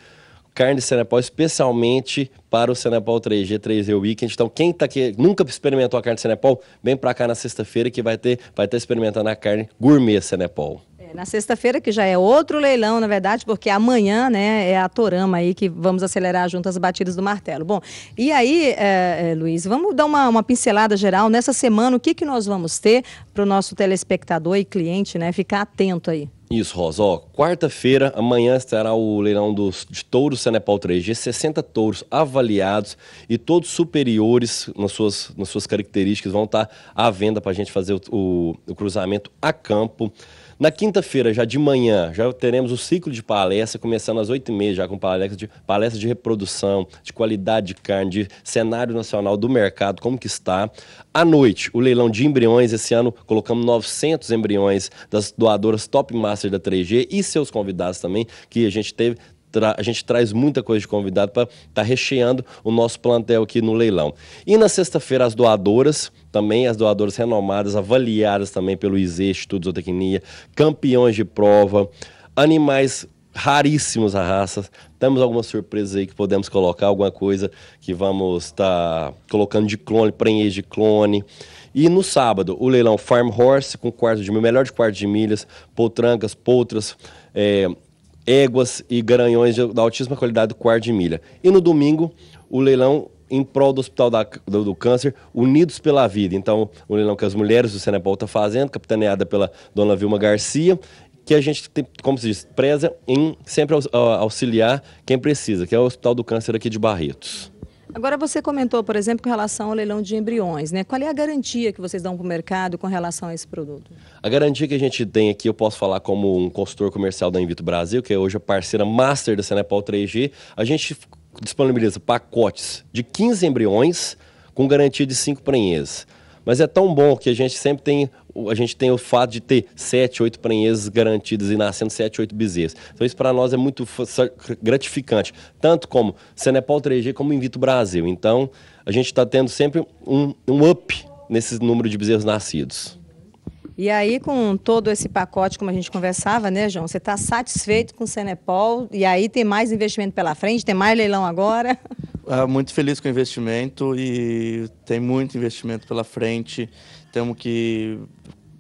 carne de Cenepal especialmente para o Cenepal 3G Weekend. Então, quem tá aqui, nunca experimentou a carne de Cenepal, vem para cá na sexta-feira que vai estar experimentando a carne gourmet Cenepal. Na sexta-feira, que já é outro leilão, na verdade, porque amanhã, né, é a torama aí que vamos acelerar junto as batidas do martelo. Bom, e aí, Luiz, vamos dar uma pincelada geral. Nessa semana, o que nós vamos ter para o nosso telespectador e cliente, né, ficar atento aí? Isso, Rosa. Quarta-feira, amanhã estará o leilão de touros Cenepal 3G, 60 touros avaliados e todos superiores nas suas características vão estar à venda para a gente fazer o cruzamento a campo. Na quinta-feira, já de manhã, já teremos o ciclo de palestra, começando às 8h30, já com palestra de reprodução, de qualidade de carne, de cenário nacional do mercado, como que está. À noite, o leilão de embriões, esse ano colocamos 900 embriões das doadoras Top Master da 3G e seus convidados também, que a gente traz muita coisa de convidado para estar recheando o nosso plantel aqui no leilão. E na sexta-feira, as doadoras renomadas, avaliadas também pelo IZ, Instituto de Zootecnia, campeões de prova, animais raríssimos a raça. Temos algumas surpresas aí que podemos colocar, alguma coisa que vamos estar colocando de clone, prenhez de clone. E no sábado, o leilão Farm Horse com melhor de quarto de milhas, potrancas, potras, éguas e garanhões da altíssima qualidade do quarto de milha. E no domingo, o leilão em prol do Hospital do Câncer, Unidos pela Vida. Então, o leilão que as mulheres do Cenepal estão fazendo, capitaneada pela dona Vilma Garcia, que a gente, como se diz, preza em sempre auxiliar quem precisa, que é o Hospital do Câncer aqui de Barretos. Agora, você comentou, por exemplo, com relação ao leilão de embriões, né? Qual é a garantia que vocês dão para o mercado com relação a esse produto? A garantia que a gente tem aqui, eu posso falar como um consultor comercial da Invito Brasil, que é hoje a parceira master da Cenepal 3G, a gente disponibiliza pacotes de 15 embriões com garantia de 5 prenhez. Mas é tão bom que a gente sempre tem o fato de ter 7, 8 prenhezes garantidas e nascendo 7, 8 bezerros. Então isso para nós é muito gratificante, tanto como Cenepal 3G como Invito Brasil. Então a gente está tendo sempre um up nesse número de bezerros nascidos. E aí, com todo esse pacote, como a gente conversava, né, João? Você está satisfeito com o Cenepal? E aí tem mais investimento pela frente? Tem mais leilão agora? Muito feliz com o investimento e tem muito investimento pela frente. Temos que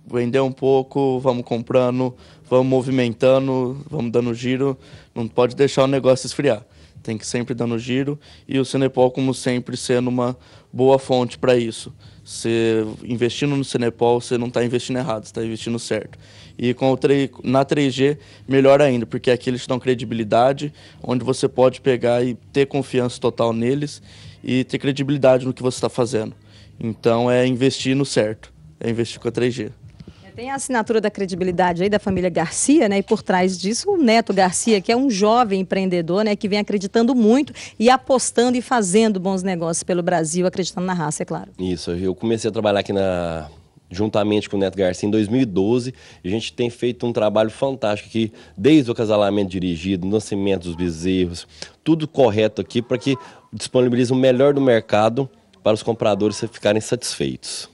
vender um pouco, vamos comprando, vamos movimentando, vamos dando giro. Não pode deixar o negócio esfriar. tem que sempre dando giro, e o Cenepol, como sempre, sendo uma boa fonte para isso. Você investindo no Cenepol, você não está investindo errado, você está investindo certo. E na 3G, melhor ainda, porque aqui eles te dão credibilidade, onde você pode pegar e ter confiança total neles e ter credibilidade no que você está fazendo. Então é investir no certo, é investir com a 3G. Tem a assinatura da credibilidade aí da família Garcia, né? E por trás disso o Neto Garcia, que é um jovem empreendedor, né? Que vem acreditando muito e apostando e fazendo bons negócios pelo Brasil, acreditando na raça, é claro. Isso, eu comecei a trabalhar aqui juntamente com o Neto Garcia em 2012, e a gente tem feito um trabalho fantástico aqui, desde o acasalamento dirigido, nascimento dos bezerros, tudo correto aqui para que disponibilize o melhor do mercado para os compradores ficarem satisfeitos.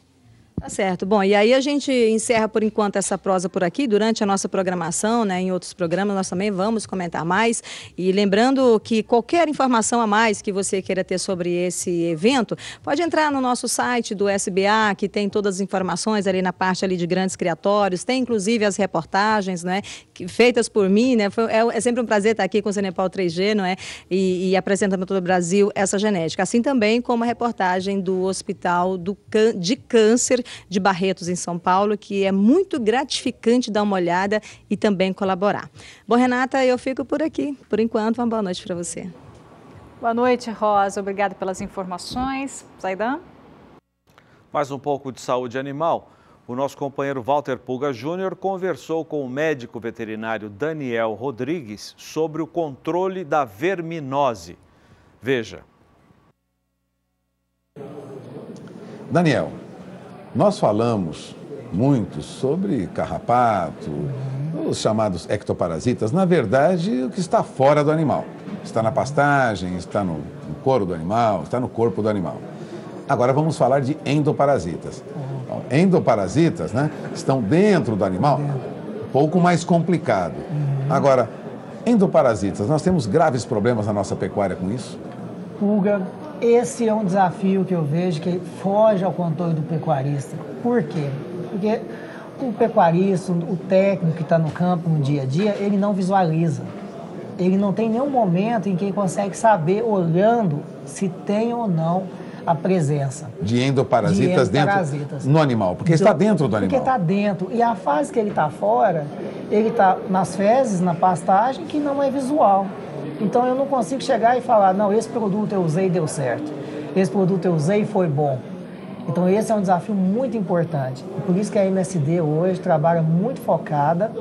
Tá certo. Bom, e aí a gente encerra por enquanto essa prosa por aqui. Durante a nossa programação, né, em outros programas, nós também vamos comentar mais. E lembrando que qualquer informação a mais que você queira ter sobre esse evento, pode entrar no nosso site do SBA, que tem todas as informações ali na parte ali de grandes criatórios. Tem inclusive as reportagens, né, feitas por mim, né? É sempre um prazer estar aqui com o Cenepol 3G, não é? E apresentando para todo o Brasil essa genética. Assim também como a reportagem do Hospital de Câncer de Barretos, em São Paulo, que é muito gratificante dar uma olhada e também colaborar. Bom, Renata, eu fico por aqui. Por enquanto, uma boa noite para você. Boa noite, Rosa. Obrigada pelas informações. Zaidan? Mais um pouco de saúde animal. O nosso companheiro Walter Pulga Júnior conversou com o médico veterinário Daniel Rodrigues sobre o controle da verminose. Veja. Daniel, nós falamos muito sobre carrapato, os chamados ectoparasitas. Na verdade, o que está fora do animal. Está na pastagem, está no couro do animal, está no corpo do animal. Agora vamos falar de endoparasitas. Bom, endoparasitas, né, estão dentro do animal, um pouco mais complicado. Agora, endoparasitas, nós temos graves problemas na nossa pecuária com isso? Pulga, esse é um desafio que eu vejo que foge ao controle do pecuarista. Por quê? Porque o pecuarista, o técnico que está no campo no dia a dia, ele não visualiza. Ele não tem nenhum momento em que ele consegue saber, olhando, se tem ou não a presença de endoparasitas dentro no animal, porque está dentro do animal. Porque está dentro. E a fase que ele está fora, ele está nas fezes, na pastagem, que não é visual. Então eu não consigo chegar e falar, não, esse produto eu usei e deu certo. Esse produto eu usei e foi bom. Então esse é um desafio muito importante. Por isso que a MSD hoje trabalha muito focada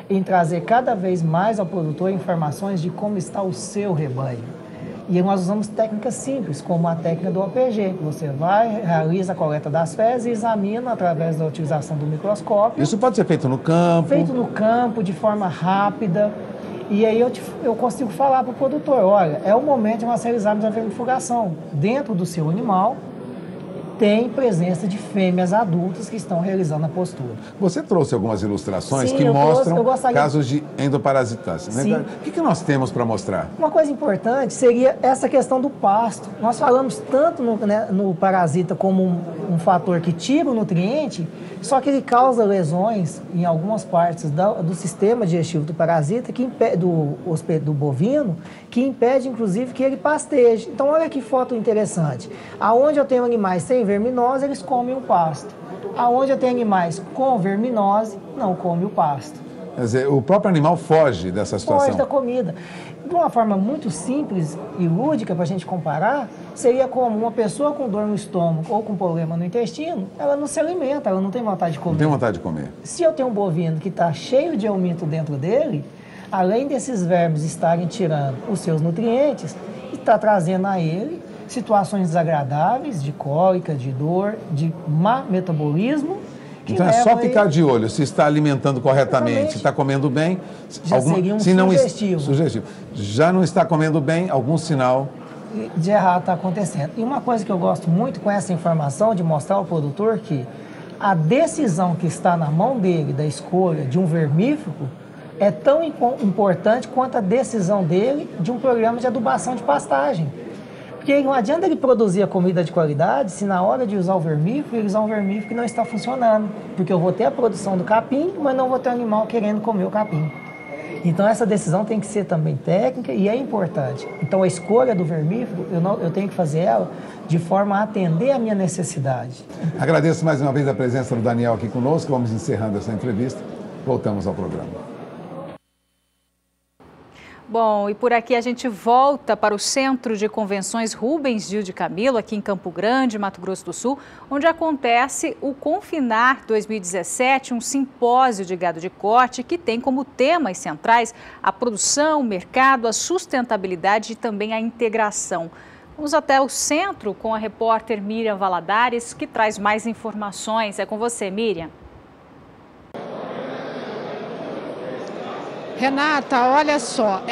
em trazer cada vez mais ao produtor informações de como está o seu rebanho. E nós usamos técnicas simples, como a técnica do OPG. Você vai, realiza a coleta das fezes e examina através da utilização do microscópio. Isso pode ser feito no campo? Feito no campo, de forma rápida. E aí eu consigo falar para o produtor, olha, é o momento de nós realizarmos a vermifugação. Dentro do seu animal tem presença de fêmeas adultas que estão realizando a postura. Você trouxe algumas ilustrações que mostram casos de endoparasitas. Né? O que nós temos para mostrar? Uma coisa importante seria essa questão do pasto. Nós falamos tanto no parasita como um fator que tira o nutriente, só que ele causa lesões em algumas partes do sistema digestivo do parasita, do bovino, que impede, inclusive, que ele pasteje. Então, olha que foto interessante. Aonde eu tenho animais sem verminose, eles comem o pasto. Aonde eu tenho animais com verminose, não comem o pasto. Quer dizer, o próprio animal foge dessa situação. Foge da comida. De uma forma muito simples e lúdica para a gente comparar, seria como uma pessoa com dor no estômago ou com problema no intestino, ela não se alimenta, ela não tem vontade de comer. Não tem vontade de comer. Se eu tenho um bovino que está cheio de eumito dentro dele, além desses vermes estarem tirando os seus nutrientes, está trazendo a ele situações desagradáveis de cólica, de dor, de má metabolismo. Então é só ficar de olho se está alimentando corretamente, se está comendo bem. Já seria um sugestivo. Sugestivo. Já não está comendo bem, algum sinal de errado está acontecendo. E uma coisa que eu gosto muito com essa informação, de mostrar ao produtor que a decisão que está na mão dele, da escolha de um vermífugo, é tão importante quanto a decisão dele de um programa de adubação de pastagem. Porque não adianta ele produzir a comida de qualidade se na hora de usar o vermífugo, ele usar um vermífugo que não está funcionando. Porque eu vou ter a produção do capim, mas não vou ter o animal querendo comer o capim. Então essa decisão tem que ser também técnica e é importante. Então a escolha do vermífugo, eu tenho que fazer ela de forma a atender a minha necessidade. Agradeço mais uma vez a presença do Daniel aqui conosco. Vamos encerrando essa entrevista. Voltamos ao programa. Bom, e por aqui a gente volta para o Centro de Convenções Rubens Gil de Camilo, aqui em Campo Grande, Mato Grosso do Sul, onde acontece o Confinar 2017, um simpósio de gado de corte que tem como temas centrais a produção, o mercado, a sustentabilidade e também a integração. Vamos até o centro com a repórter Miriam Valadares, que traz mais informações. É com você, Miriam. Renata, olha só,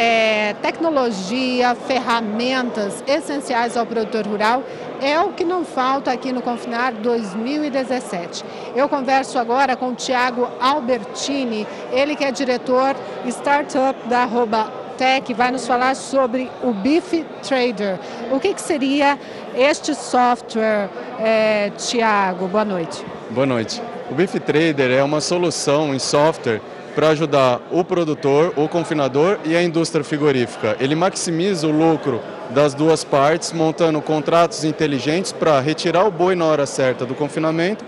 tecnologia, ferramentas essenciais ao produtor rural é o que não falta aqui no Confinar 2017. Eu converso agora com o Thiago Albertini, ele que é diretor Startup da Tech, vai nos falar sobre o Beef Trader. O que seria este software, Thiago? Boa noite. Boa noite. O Beef Trader é uma solução em software para ajudar o produtor, o confinador e a indústria frigorífica. Ele maximiza o lucro das duas partes, montando contratos inteligentes para retirar o boi na hora certa do confinamento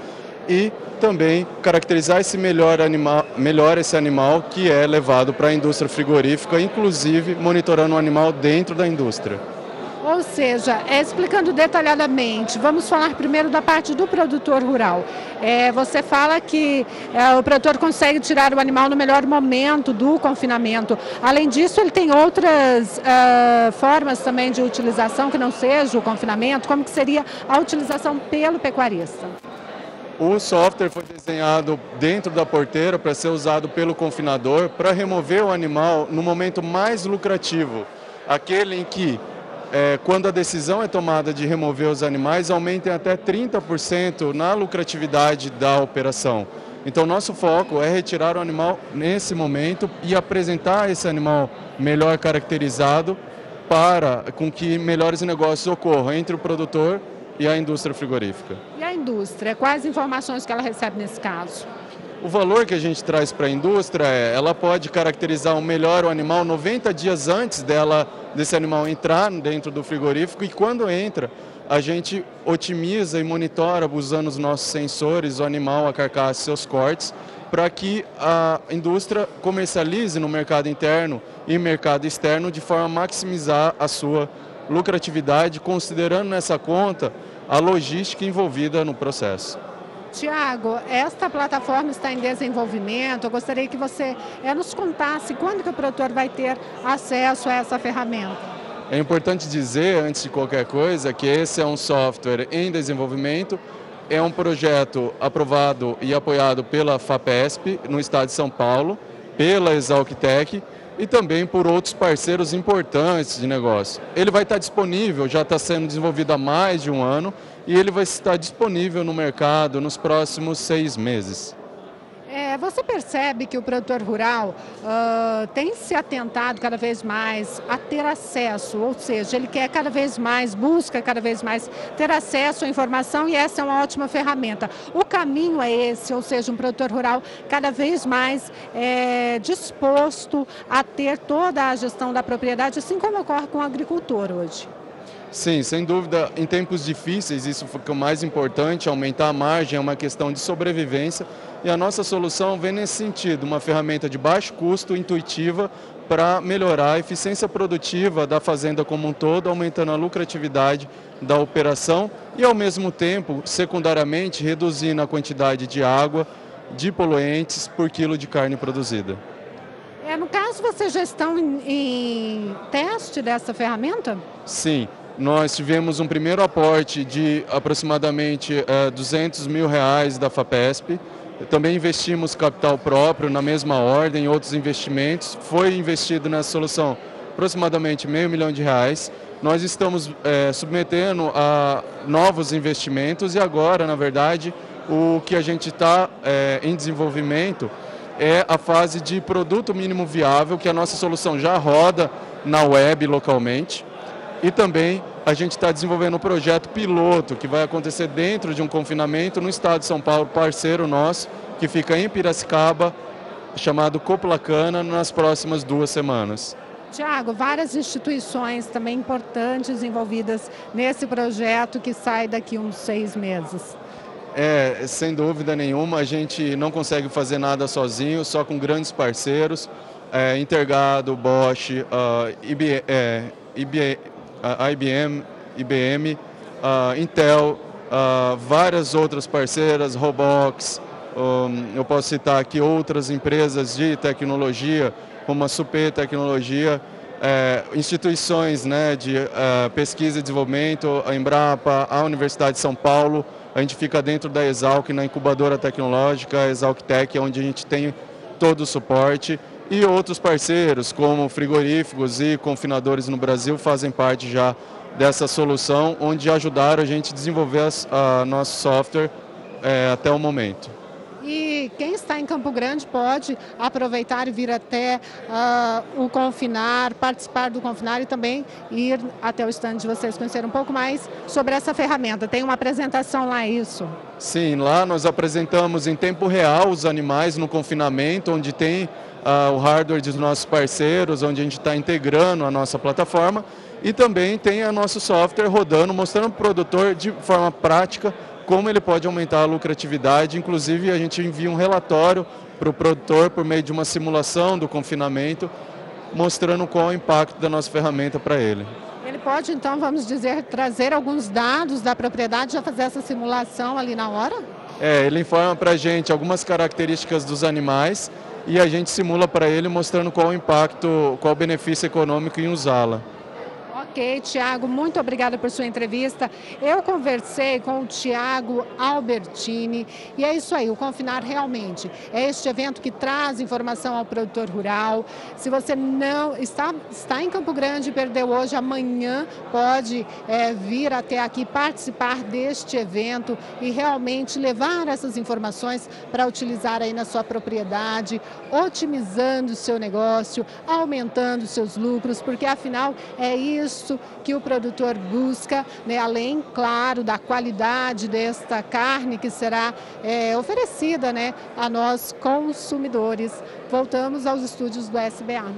e também caracterizar melhor esse animal que é levado para a indústria frigorífica, inclusive monitorando o animal dentro da indústria. Ou seja, explicando detalhadamente, vamos falar primeiro da parte do produtor rural. Você fala que o produtor consegue tirar o animal no melhor momento do confinamento. Além disso, ele tem outras formas também de utilização que não seja o confinamento. Como que seria a utilização pelo pecuarista? O software foi desenhado dentro da porteira para ser usado pelo confinador para remover o animal no momento mais lucrativo, aquele em que quando a decisão é tomada de remover os animais, aumentem até 30% na lucratividade da operação. Então, nosso foco é retirar o animal nesse momento e apresentar esse animal melhor caracterizado para com que melhores negócios ocorram entre o produtor e a indústria frigorífica. E a indústria? Quais informações que ela recebe nesse caso? O valor que a gente traz para a indústria ela pode caracterizar melhor o animal 90 dias antes desse animal entrar dentro do frigorífico, e quando entra, a gente otimiza e monitora usando os nossos sensores, o animal, a carcaça e seus cortes, para que a indústria comercialize no mercado interno e mercado externo de forma a maximizar a sua lucratividade, considerando nessa conta a logística envolvida no processo. Tiago, esta plataforma está em desenvolvimento. Eu gostaria que você nos contasse quando que o produtor vai ter acesso a essa ferramenta. É importante dizer, antes de qualquer coisa, que esse é um software em desenvolvimento, é um projeto aprovado e apoiado pela FAPESP, no estado de São Paulo, pela Exalc-Tech e também por outros parceiros importantes de negócio. Ele vai estar disponível, já está sendo desenvolvido há mais de um ano, e ele vai estar disponível no mercado nos próximos 6 meses. Você percebe que o produtor rural tem se atentado cada vez mais a ter acesso, ou seja, ele quer cada vez mais, busca cada vez mais ter acesso à informação, e essa é uma ótima ferramenta. O caminho é esse, ou seja, um produtor rural cada vez mais disposto a ter toda a gestão da propriedade, assim como ocorre com o agricultor hoje. Sim, sem dúvida, em tempos difíceis, isso fica o mais importante, aumentar a margem é uma questão de sobrevivência, e a nossa solução vem nesse sentido, uma ferramenta de baixo custo, intuitiva, para melhorar a eficiência produtiva da fazenda como um todo, aumentando a lucratividade da operação e, ao mesmo tempo, secundariamente, reduzindo a quantidade de água, de poluentes por quilo de carne produzida. No caso, vocês já estão em teste dessa ferramenta? Sim. Nós tivemos um primeiro aporte de aproximadamente R$200 mil da FAPESP. Também investimos capital próprio na mesma ordem, outros investimentos. Foi investido nessa solução aproximadamente R$500 mil. Nós estamos submetendo a novos investimentos, e agora, na verdade, o que a gente está em desenvolvimento é a fase de produto mínimo viável, que a nossa solução já roda na web localmente. E também a gente está desenvolvendo um projeto piloto que vai acontecer dentro de um confinamento no estado de São Paulo, parceiro nosso, que fica em Piracicaba, chamado Coplacana nas próximas 2 semanas. Tiago, várias instituições também importantes envolvidas nesse projeto que sai daqui uns 6 meses. Sem dúvida nenhuma, a gente não consegue fazer nada sozinho, só com grandes parceiros, Intergado, Bosch, IBM, Intel, várias outras parceiras, Robox, eu posso citar aqui outras empresas de tecnologia, como a Super Tecnologia, instituições, né, de pesquisa e desenvolvimento, a Embrapa, a Universidade de São Paulo. A gente fica dentro da Exalc, na incubadora tecnológica, a Exalc Tech, onde a gente tem todo o suporte. E outros parceiros, como frigoríficos e confinadores no Brasil, fazem parte já dessa solução, onde ajudaram a gente a desenvolver nosso software até o momento. E quem está em Campo Grande pode aproveitar e vir até o Confinar, participar do Confinar e também ir até o stand de vocês, conhecer um pouco mais sobre essa ferramenta. Tem uma apresentação lá, isso? Sim, lá nós apresentamos em tempo real os animais no confinamento, onde tem o hardware dos nossos parceiros, onde a gente está integrando a nossa plataforma e também tem o nosso software rodando, mostrando para o produtor de forma prática como ele pode aumentar a lucratividade. Inclusive, a gente envia um relatório para o produtor por meio de uma simulação do confinamento, mostrando qual é o impacto da nossa ferramenta para ele. Ele pode, então, vamos dizer, trazer alguns dados da propriedade, já fazer essa simulação ali na hora? Ele informa para a gente algumas características dos animais e a gente simula para ele, mostrando qual o impacto, qual o benefício econômico em usá-la. Ok, Tiago, muito obrigada por sua entrevista. Eu conversei com o Tiago Albertini e é isso aí, o Confinar realmente é este evento que traz informação ao produtor rural. Se você não está em Campo Grande e perdeu hoje, amanhã pode vir até aqui participar deste evento e realmente levar essas informações para utilizar aí na sua propriedade, otimizando o seu negócio, aumentando seus lucros, porque afinal é isso que o produtor busca, né? Além, claro, da qualidade desta carne que será oferecida, né, a nós consumidores. Voltamos aos estúdios do SBA.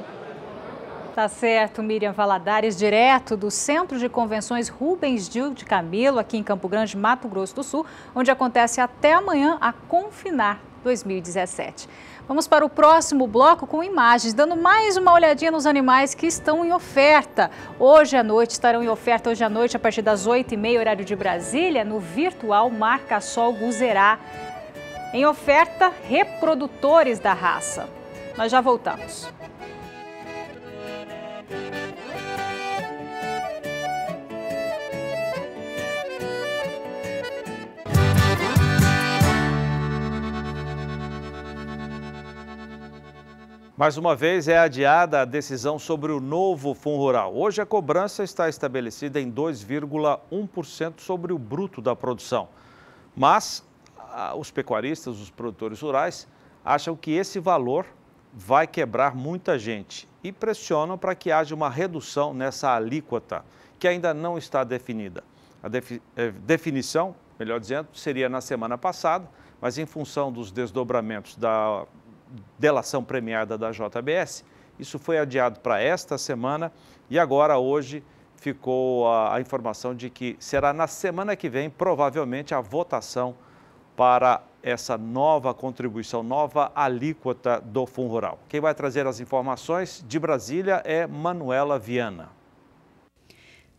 Tá certo, Miriam Valadares, direto do Centro de Convenções Rubens Gil de Camelo, aqui em Campo Grande, Mato Grosso do Sul, onde acontece até amanhã a Confinar 2017. Vamos para o próximo bloco com imagens, dando mais uma olhadinha nos animais que estão em oferta. Hoje à noite, estarão em oferta hoje à noite, a partir das 8h30, horário de Brasília, no virtual Marca Sol Guzerá. Em oferta, reprodutores da raça. Nós já voltamos. Mais uma vez é adiada a decisão sobre o novo Fundo Rural. Hoje a cobrança está estabelecida em 2,1% sobre o bruto da produção. Mas os pecuaristas, os produtores rurais, acham que esse valor vai quebrar muita gente e pressionam para que haja uma redução nessa alíquota, que ainda não está definida. A definição, melhor dizendo, seria na semana passada, mas em função dos desdobramentos da delação premiada da JBS, isso foi adiado para esta semana e agora hoje ficou a informação de que será na semana que vem, provavelmente, a votação para essa nova contribuição, nova alíquota do Fundo Rural. Quem vai trazer as informações de Brasília é Manuela Viana.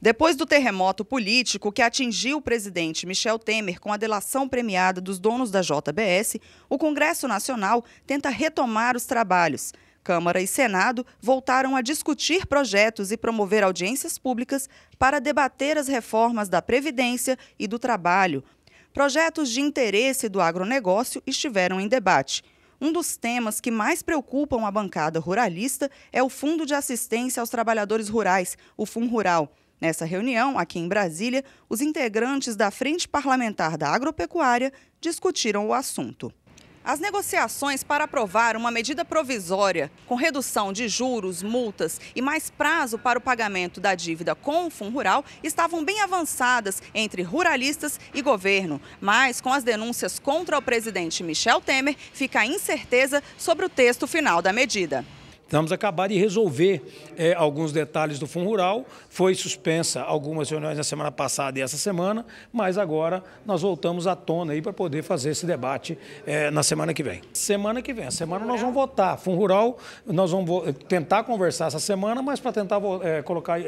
Depois do terremoto político que atingiu o presidente Michel Temer com a delação premiada dos donos da JBS, o Congresso Nacional tenta retomar os trabalhos. Câmara e Senado voltaram a discutir projetos e promover audiências públicas para debater as reformas da Previdência e do Trabalho. Projetos de interesse do agronegócio estiveram em debate. Um dos temas que mais preocupam a bancada ruralista é o Fundo de Assistência aos Trabalhadores Rurais, o FUNRURAL. Nessa reunião, aqui em Brasília, os integrantes da Frente Parlamentar da Agropecuária discutiram o assunto. As negociações para aprovar uma medida provisória com redução de juros, multas e mais prazo para o pagamento da dívida com o FunRural estavam bem avançadas entre ruralistas e governo. Mas, com as denúncias contra o presidente Michel Temer, fica a incerteza sobre o texto final da medida. Vamos acabar de resolver alguns detalhes do FunRural. Foi suspensa algumas reuniões na semana passada e essa semana, mas agora nós voltamos à tona aí para poder fazer esse debate na semana que vem. A semana nós vamos votar. FunRural, nós vamos tentar conversar essa semana, mas para tentar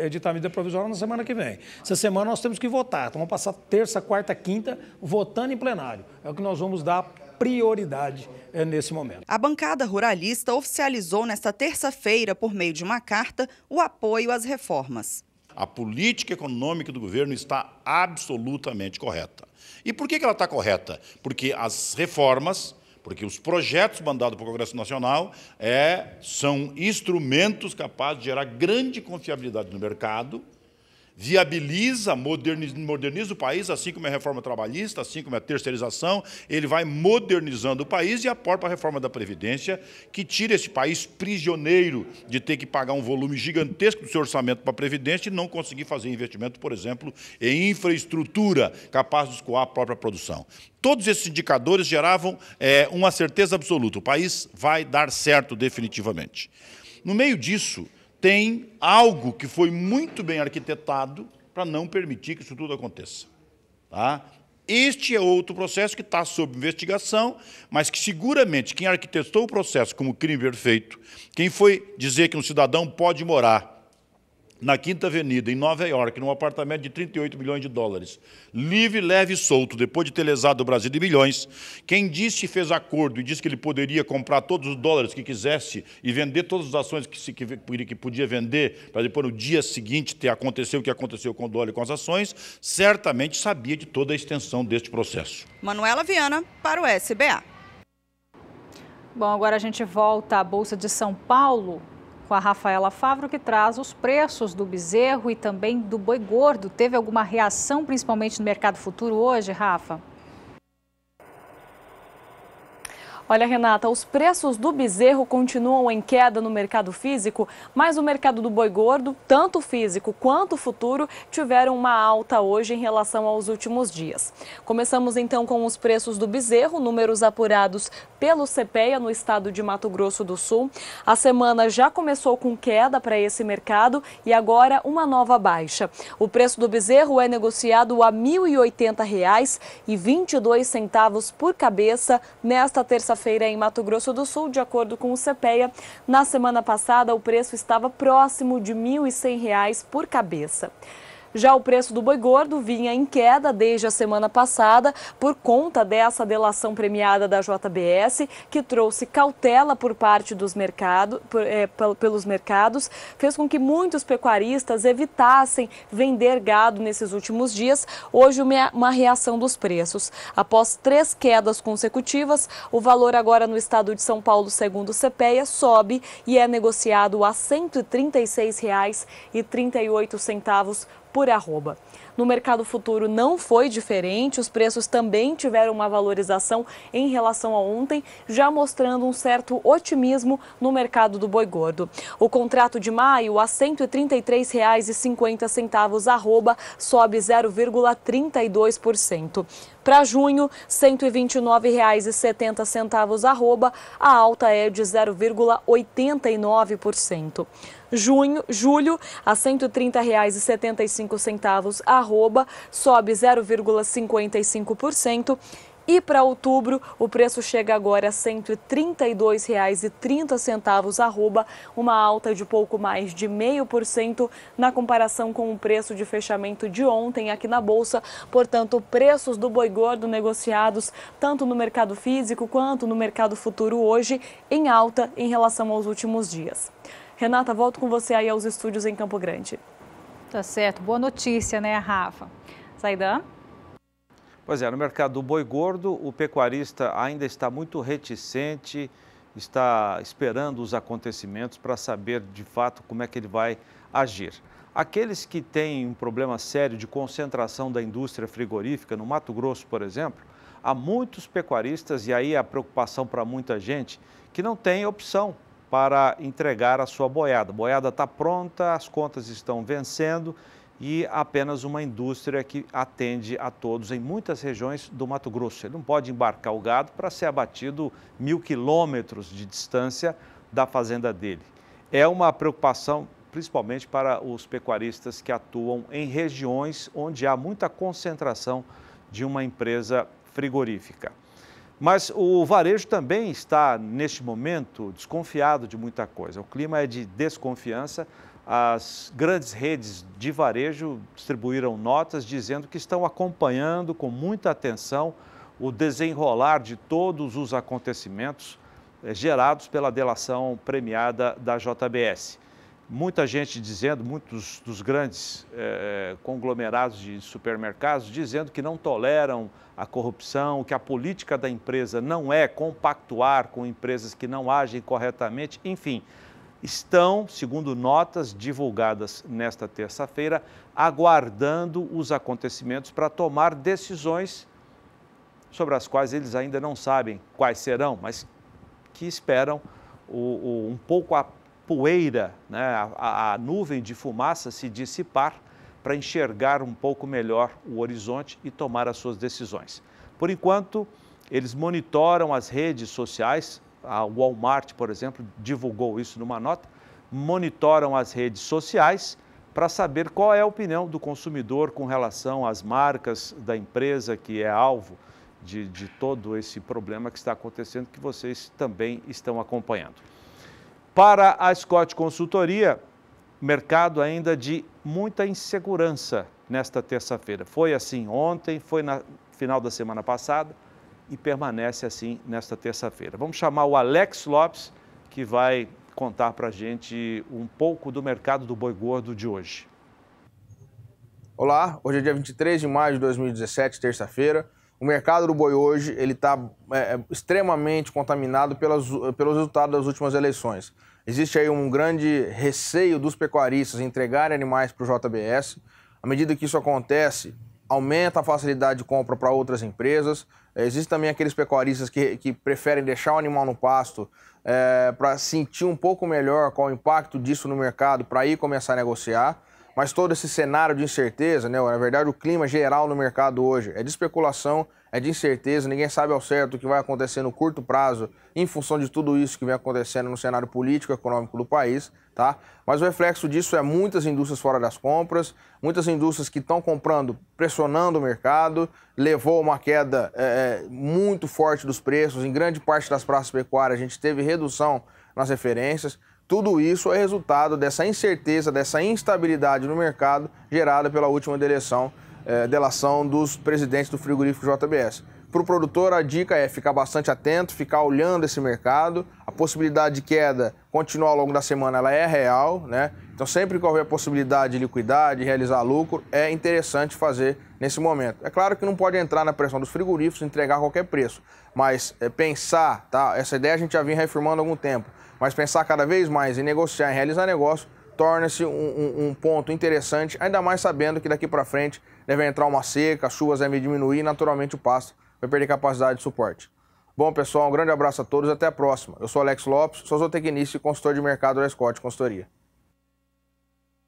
editar a medida provisória na semana que vem. Essa semana nós temos que votar. Então vamos passar terça, quarta, quinta votando em plenário. É o que nós vamos dar prioridade nesse momento. A bancada ruralista oficializou nesta terça-feira, por meio de uma carta, o apoio às reformas. A política econômica do governo está absolutamente correta. E por que ela está correta? Porque as reformas, porque os projetos mandados pelo Congresso Nacional são instrumentos capazes de gerar grande confiabilidade no mercado, viabiliza, moderniza o país, assim como é a reforma trabalhista, assim como é a terceirização, ele vai modernizando o país e aporta a reforma da Previdência, que tira esse país prisioneiro de ter que pagar um volume gigantesco do seu orçamento para a Previdência e não conseguir fazer investimento, por exemplo, em infraestrutura capaz de escoar a própria produção. Todos esses indicadores geravam uma certeza absoluta, o país vai dar certo definitivamente. No meio disso, tem algo que foi muito bem arquitetado para não permitir que isso tudo aconteça. Tá? Este é outro processo que está sob investigação, mas que seguramente quem arquitetou o processo como crime perfeito, quem foi dizer que um cidadão pode morar na Quinta Avenida, em Nova York, num apartamento de 38 milhões de dólares, livre, leve e solto, depois de ter lesado o Brasil de milhões, quem disse, fez acordo e disse que ele poderia comprar todos os dólares que quisesse e vender todas as ações que podia vender, para depois, no dia seguinte, acontecer o que aconteceu com o dólar e com as ações, certamente sabia de toda a extensão deste processo. Manuela Viana, para o SBA. Bom, agora a gente volta à Bolsa de São Paulo, com a Rafaela Favro, que traz os preços do bezerro e também do boi gordo. Teve alguma reação, principalmente no mercado futuro hoje, Rafa? Olha, Renata, os preços do bezerro continuam em queda no mercado físico, mas o mercado do boi gordo, tanto o físico quanto o futuro, tiveram uma alta hoje em relação aos últimos dias. Começamos então com os preços do bezerro, números apurados pelo CPEA no estado de Mato Grosso do Sul. A semana já começou com queda para esse mercado e agora uma nova baixa. O preço do bezerro é negociado a R$ 1.080,22 por cabeça nesta terça-feira em Mato Grosso do Sul, de acordo com o CPEA. Na semana passada, o preço estava próximo de R$ 1.100 por cabeça. Já o preço do boi gordo vinha em queda desde a semana passada por conta dessa delação premiada da JBS, que trouxe cautela por parte dos pelos mercados, fez com que muitos pecuaristas evitassem vender gado nesses últimos dias. Hoje, uma reação dos preços. Após 3 quedas consecutivas, o valor agora no estado de São Paulo, segundo o CPEA, sobe e é negociado a R$ 136,38 por arroba. No mercado futuro não foi diferente, os preços também tiveram uma valorização em relação a ontem, já mostrando um certo otimismo no mercado do boi gordo. O contrato de maio a R$ 133,50 arroba sobe 0,32%. Para junho, R$ 129,70 arroba, a alta é de 0,89%. Julho, a R$ 130,75 arroba, sobe 0,55%. E para outubro, o preço chega agora a R$ 132,30 arroba, uma alta de pouco mais de 0,5% na comparação com o preço de fechamento de ontem aqui na Bolsa. Portanto, preços do boi gordo negociados tanto no mercado físico quanto no mercado futuro hoje em alta em relação aos últimos dias. Renata, volto com você aí aos estúdios em Campo Grande. Tá certo, boa notícia, né, Rafa? Zaidan? Pois é, no mercado do boi gordo, o pecuarista ainda está muito reticente, está esperando os acontecimentos para saber de fato como é que ele vai agir. Aqueles que têm um problema sério de concentração da indústria frigorífica, no Mato Grosso, por exemplo, há muitos pecuaristas, e aí a preocupação para muita gente, que não tem opção para entregar a sua boiada. A boiada está pronta, as contas estão vencendo e apenas uma indústria que atende a todos em muitas regiões do Mato Grosso. Ele não pode embarcar o gado para ser abatido 1.000 quilômetros de distância da fazenda dele. É uma preocupação principalmente para os pecuaristas que atuam em regiões onde há muita concentração de uma empresa frigorífica. Mas o varejo também está, neste momento, desconfiado de muita coisa. O clima é de desconfiança. As grandes redes de varejo distribuíram notas dizendo que estão acompanhando com muita atenção o desenrolar de todos os acontecimentos gerados pela delação premiada da JBS. Muita gente dizendo, muitos dos grandes conglomerados de supermercados, dizendo que não toleram a corrupção, que a política da empresa não é compactuar com empresas que não agem corretamente, enfim. Estão, segundo notas divulgadas nesta terça-feira, aguardando os acontecimentos para tomar decisões sobre as quais eles ainda não sabem quais serão, mas que esperam um pouco a poeira, né, a nuvem de fumaça se dissipar para enxergar um pouco melhor o horizonte e tomar as suas decisões. Por enquanto, eles monitoram as redes sociais. A Walmart, por exemplo, divulgou isso numa nota, monitoram as redes sociais para saber qual é a opinião do consumidor com relação às marcas da empresa que é alvo de todo esse problema que está acontecendo, que vocês também estão acompanhando. Para a Scott Consultoria, mercado ainda de muita insegurança nesta terça-feira. Foi assim ontem, foi no final da semana passada e permanece assim nesta terça-feira. Vamos chamar o Alex Lopes, que vai contar para a gente um pouco do mercado do boi gordo de hoje. Olá, hoje é dia 23 de maio de 2017, terça-feira. O mercado do boi hoje ele está extremamente contaminado pelos resultados das últimas eleições. Existe aí um grande receio dos pecuaristas em entregarem animais para o JBS. À medida que isso acontece, aumenta a facilidade de compra para outras empresas. Existem também aqueles pecuaristas que preferem deixar o animal no pasto para sentir um pouco melhor qual o impacto disso no mercado, para ir começar a negociar. Mas todo esse cenário de incerteza, né, na verdade o clima geral no mercado hoje é de especulação, é de incerteza, ninguém sabe ao certo o que vai acontecer no curto prazo em função de tudo isso que vem acontecendo no cenário político e econômico do país, tá? Mas o reflexo disso é muitas indústrias fora das compras, muitas indústrias que estão comprando, pressionando o mercado, levou uma queda muito forte dos preços, em grande parte das praças pecuárias a gente teve redução nas referências. Tudo isso é resultado dessa incerteza, dessa instabilidade no mercado gerada pela última delação dos presidentes do frigorífico JBS. Para o produtor, a dica é ficar bastante atento, ficar olhando esse mercado. A possibilidade de queda continuar ao longo da semana ela é real, né? Então, sempre que houver a possibilidade de liquidar, de realizar lucro, é interessante fazer nesse momento. É claro que não pode entrar na pressão dos frigoríficos, entregar a qualquer preço, mas pensar, tá? Essa ideia a gente já vinha reafirmando há algum tempo. Mas pensar cada vez mais em negociar, em realizar negócio, torna-se um ponto interessante, ainda mais sabendo que daqui para frente deve entrar uma seca, as chuvas devem diminuir e naturalmente o pasto vai perder capacidade de suporte. Bom, pessoal, um grande abraço a todos e até a próxima. Eu sou Alex Lopes, sou zootecnista e consultor de mercado da Scott Consultoria.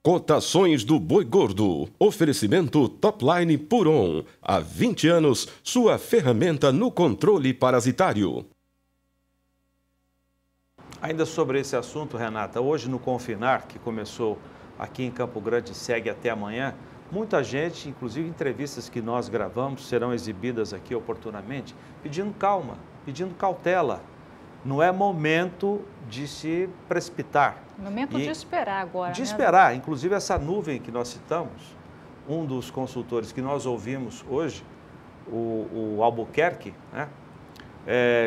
Cotações do boi gordo. Oferecimento Topline Puron. Há 20 anos, sua ferramenta no controle parasitário. Ainda sobre esse assunto, Renata, hoje no Confinar, que começou aqui em Campo Grande e segue até amanhã, muita gente, inclusive entrevistas que nós gravamos, serão exibidas aqui oportunamente, pedindo calma, pedindo cautela. Não é momento de se precipitar. Momento de esperar agora. De esperar. Inclusive essa nuvem que nós citamos, um dos consultores que nós ouvimos hoje, o Albuquerque, né,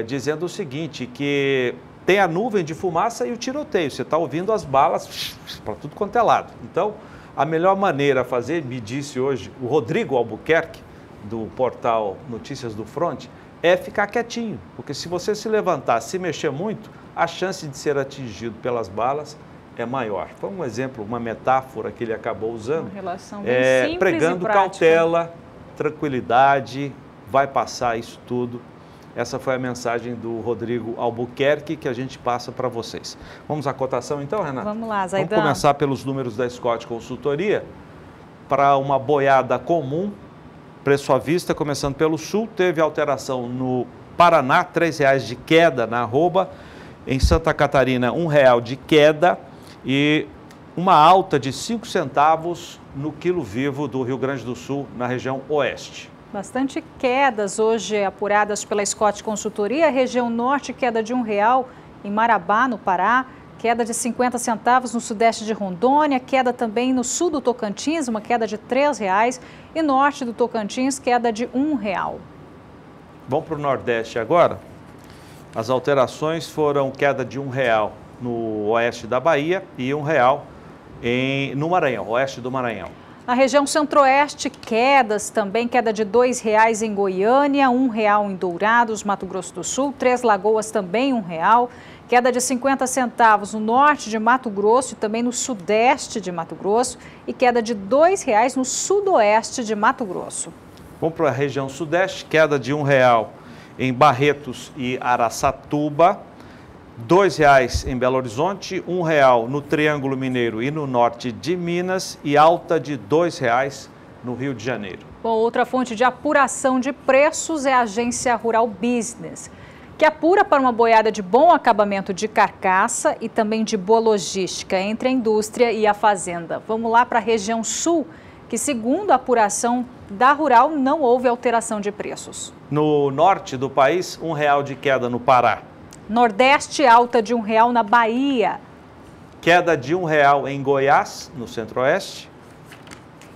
dizendo o seguinte, que tem a nuvem de fumaça e o tiroteio. Você está ouvindo as balas para tudo quanto é lado. Então, a melhor maneira a fazer, me disse hoje o Rodrigo Albuquerque, do portal Notícias do Fronte, é ficar quietinho. Porque se você se levantar, se mexer muito, a chance de ser atingido pelas balas é maior. Foi um exemplo, uma metáfora que ele acabou usando. Uma relação bem simples pregando e prática. cautela, tranquilidade, vai passar isso tudo. Essa foi a mensagem do Rodrigo Albuquerque que a gente passa para vocês. Vamos à cotação então, Renata? Vamos lá, Zaidan. Vamos começar pelos números da Scott Consultoria. Para uma boiada comum, preço à vista, começando pelo sul, teve alteração no Paraná, R$ 3,00 de queda na arroba. Em Santa Catarina, R$ 1,00 de queda e uma alta de 5 centavos no quilo vivo do Rio Grande do Sul, na região oeste. Bastante quedas hoje apuradas pela Scott Consultoria. Região norte, queda de R$ 1,00 em Marabá, no Pará. Queda de 50 centavos no sudeste de Rondônia. Queda também no sul do Tocantins, uma queda de R$ 3,00. E norte do Tocantins, queda de R$ 1,00. Vamos para o nordeste agora. As alterações foram queda de R$ 1,00 no oeste da Bahia e R$ 1,00 no Maranhão, oeste do Maranhão. Na região centro-oeste, quedas também, queda de R$ 2,00 em Goiânia, R$ 1,00 em Dourados, Mato Grosso do Sul, Três Lagoas também R$ 1,00, queda de 50 centavos no norte de Mato Grosso e também no sudeste de Mato Grosso e queda de R$ 2,00 no sudoeste de Mato Grosso. Vamos para a região sudeste, queda de R$ 1,00 em Barretos e Araçatuba, R$ 2,00 em Belo Horizonte, R$ 1,00 no Triângulo Mineiro e no norte de Minas e alta de R$ 2,00 no Rio de Janeiro. Bom, outra fonte de apuração de preços é a Agência Rural Business, que apura para uma boiada de bom acabamento de carcaça e também de boa logística entre a indústria e a fazenda. Vamos lá para a região sul, que segundo a apuração da Rural não houve alteração de preços. No norte do país, R$ 1,00 de queda no Pará. Nordeste, alta de R$ 1,00 na Bahia. Queda de R$ 1,00 em Goiás, no centro-oeste.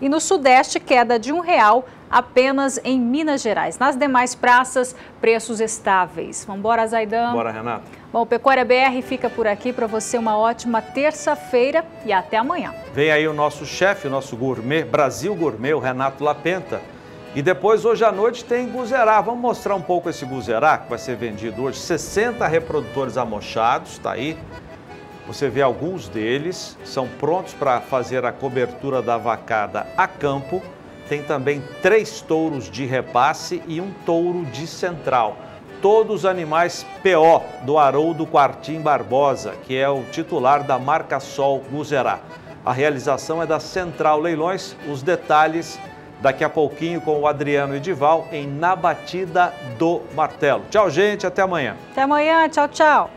E no sudeste, queda de R$ 1,00 apenas em Minas Gerais. Nas demais praças, preços estáveis. Vamos embora, Zaidan? Bora, Renata. Bom, o Pecuária BR fica por aqui. Para você, uma ótima terça-feira e até amanhã. Vem aí o nosso chefe, o nosso gourmet, Brasil Gourmet, o Renato Lapenta. E depois, hoje à noite, tem guzerá. Vamos mostrar um pouco esse guzerá que vai ser vendido hoje. 60 reprodutores amochados, está aí. Você vê alguns deles, são prontos para fazer a cobertura da vacada a campo. Tem também 3 touros de repasse e um touro de central. Todos animais PO do Haroldo Quartim Barbosa, que é o titular da marca Sol Guzerá. A realização é da Central Leilões. Os detalhes daqui a pouquinho com o Adriano Edival em Na Batida do Martelo. Tchau, gente. Até amanhã. Até amanhã. Tchau, tchau.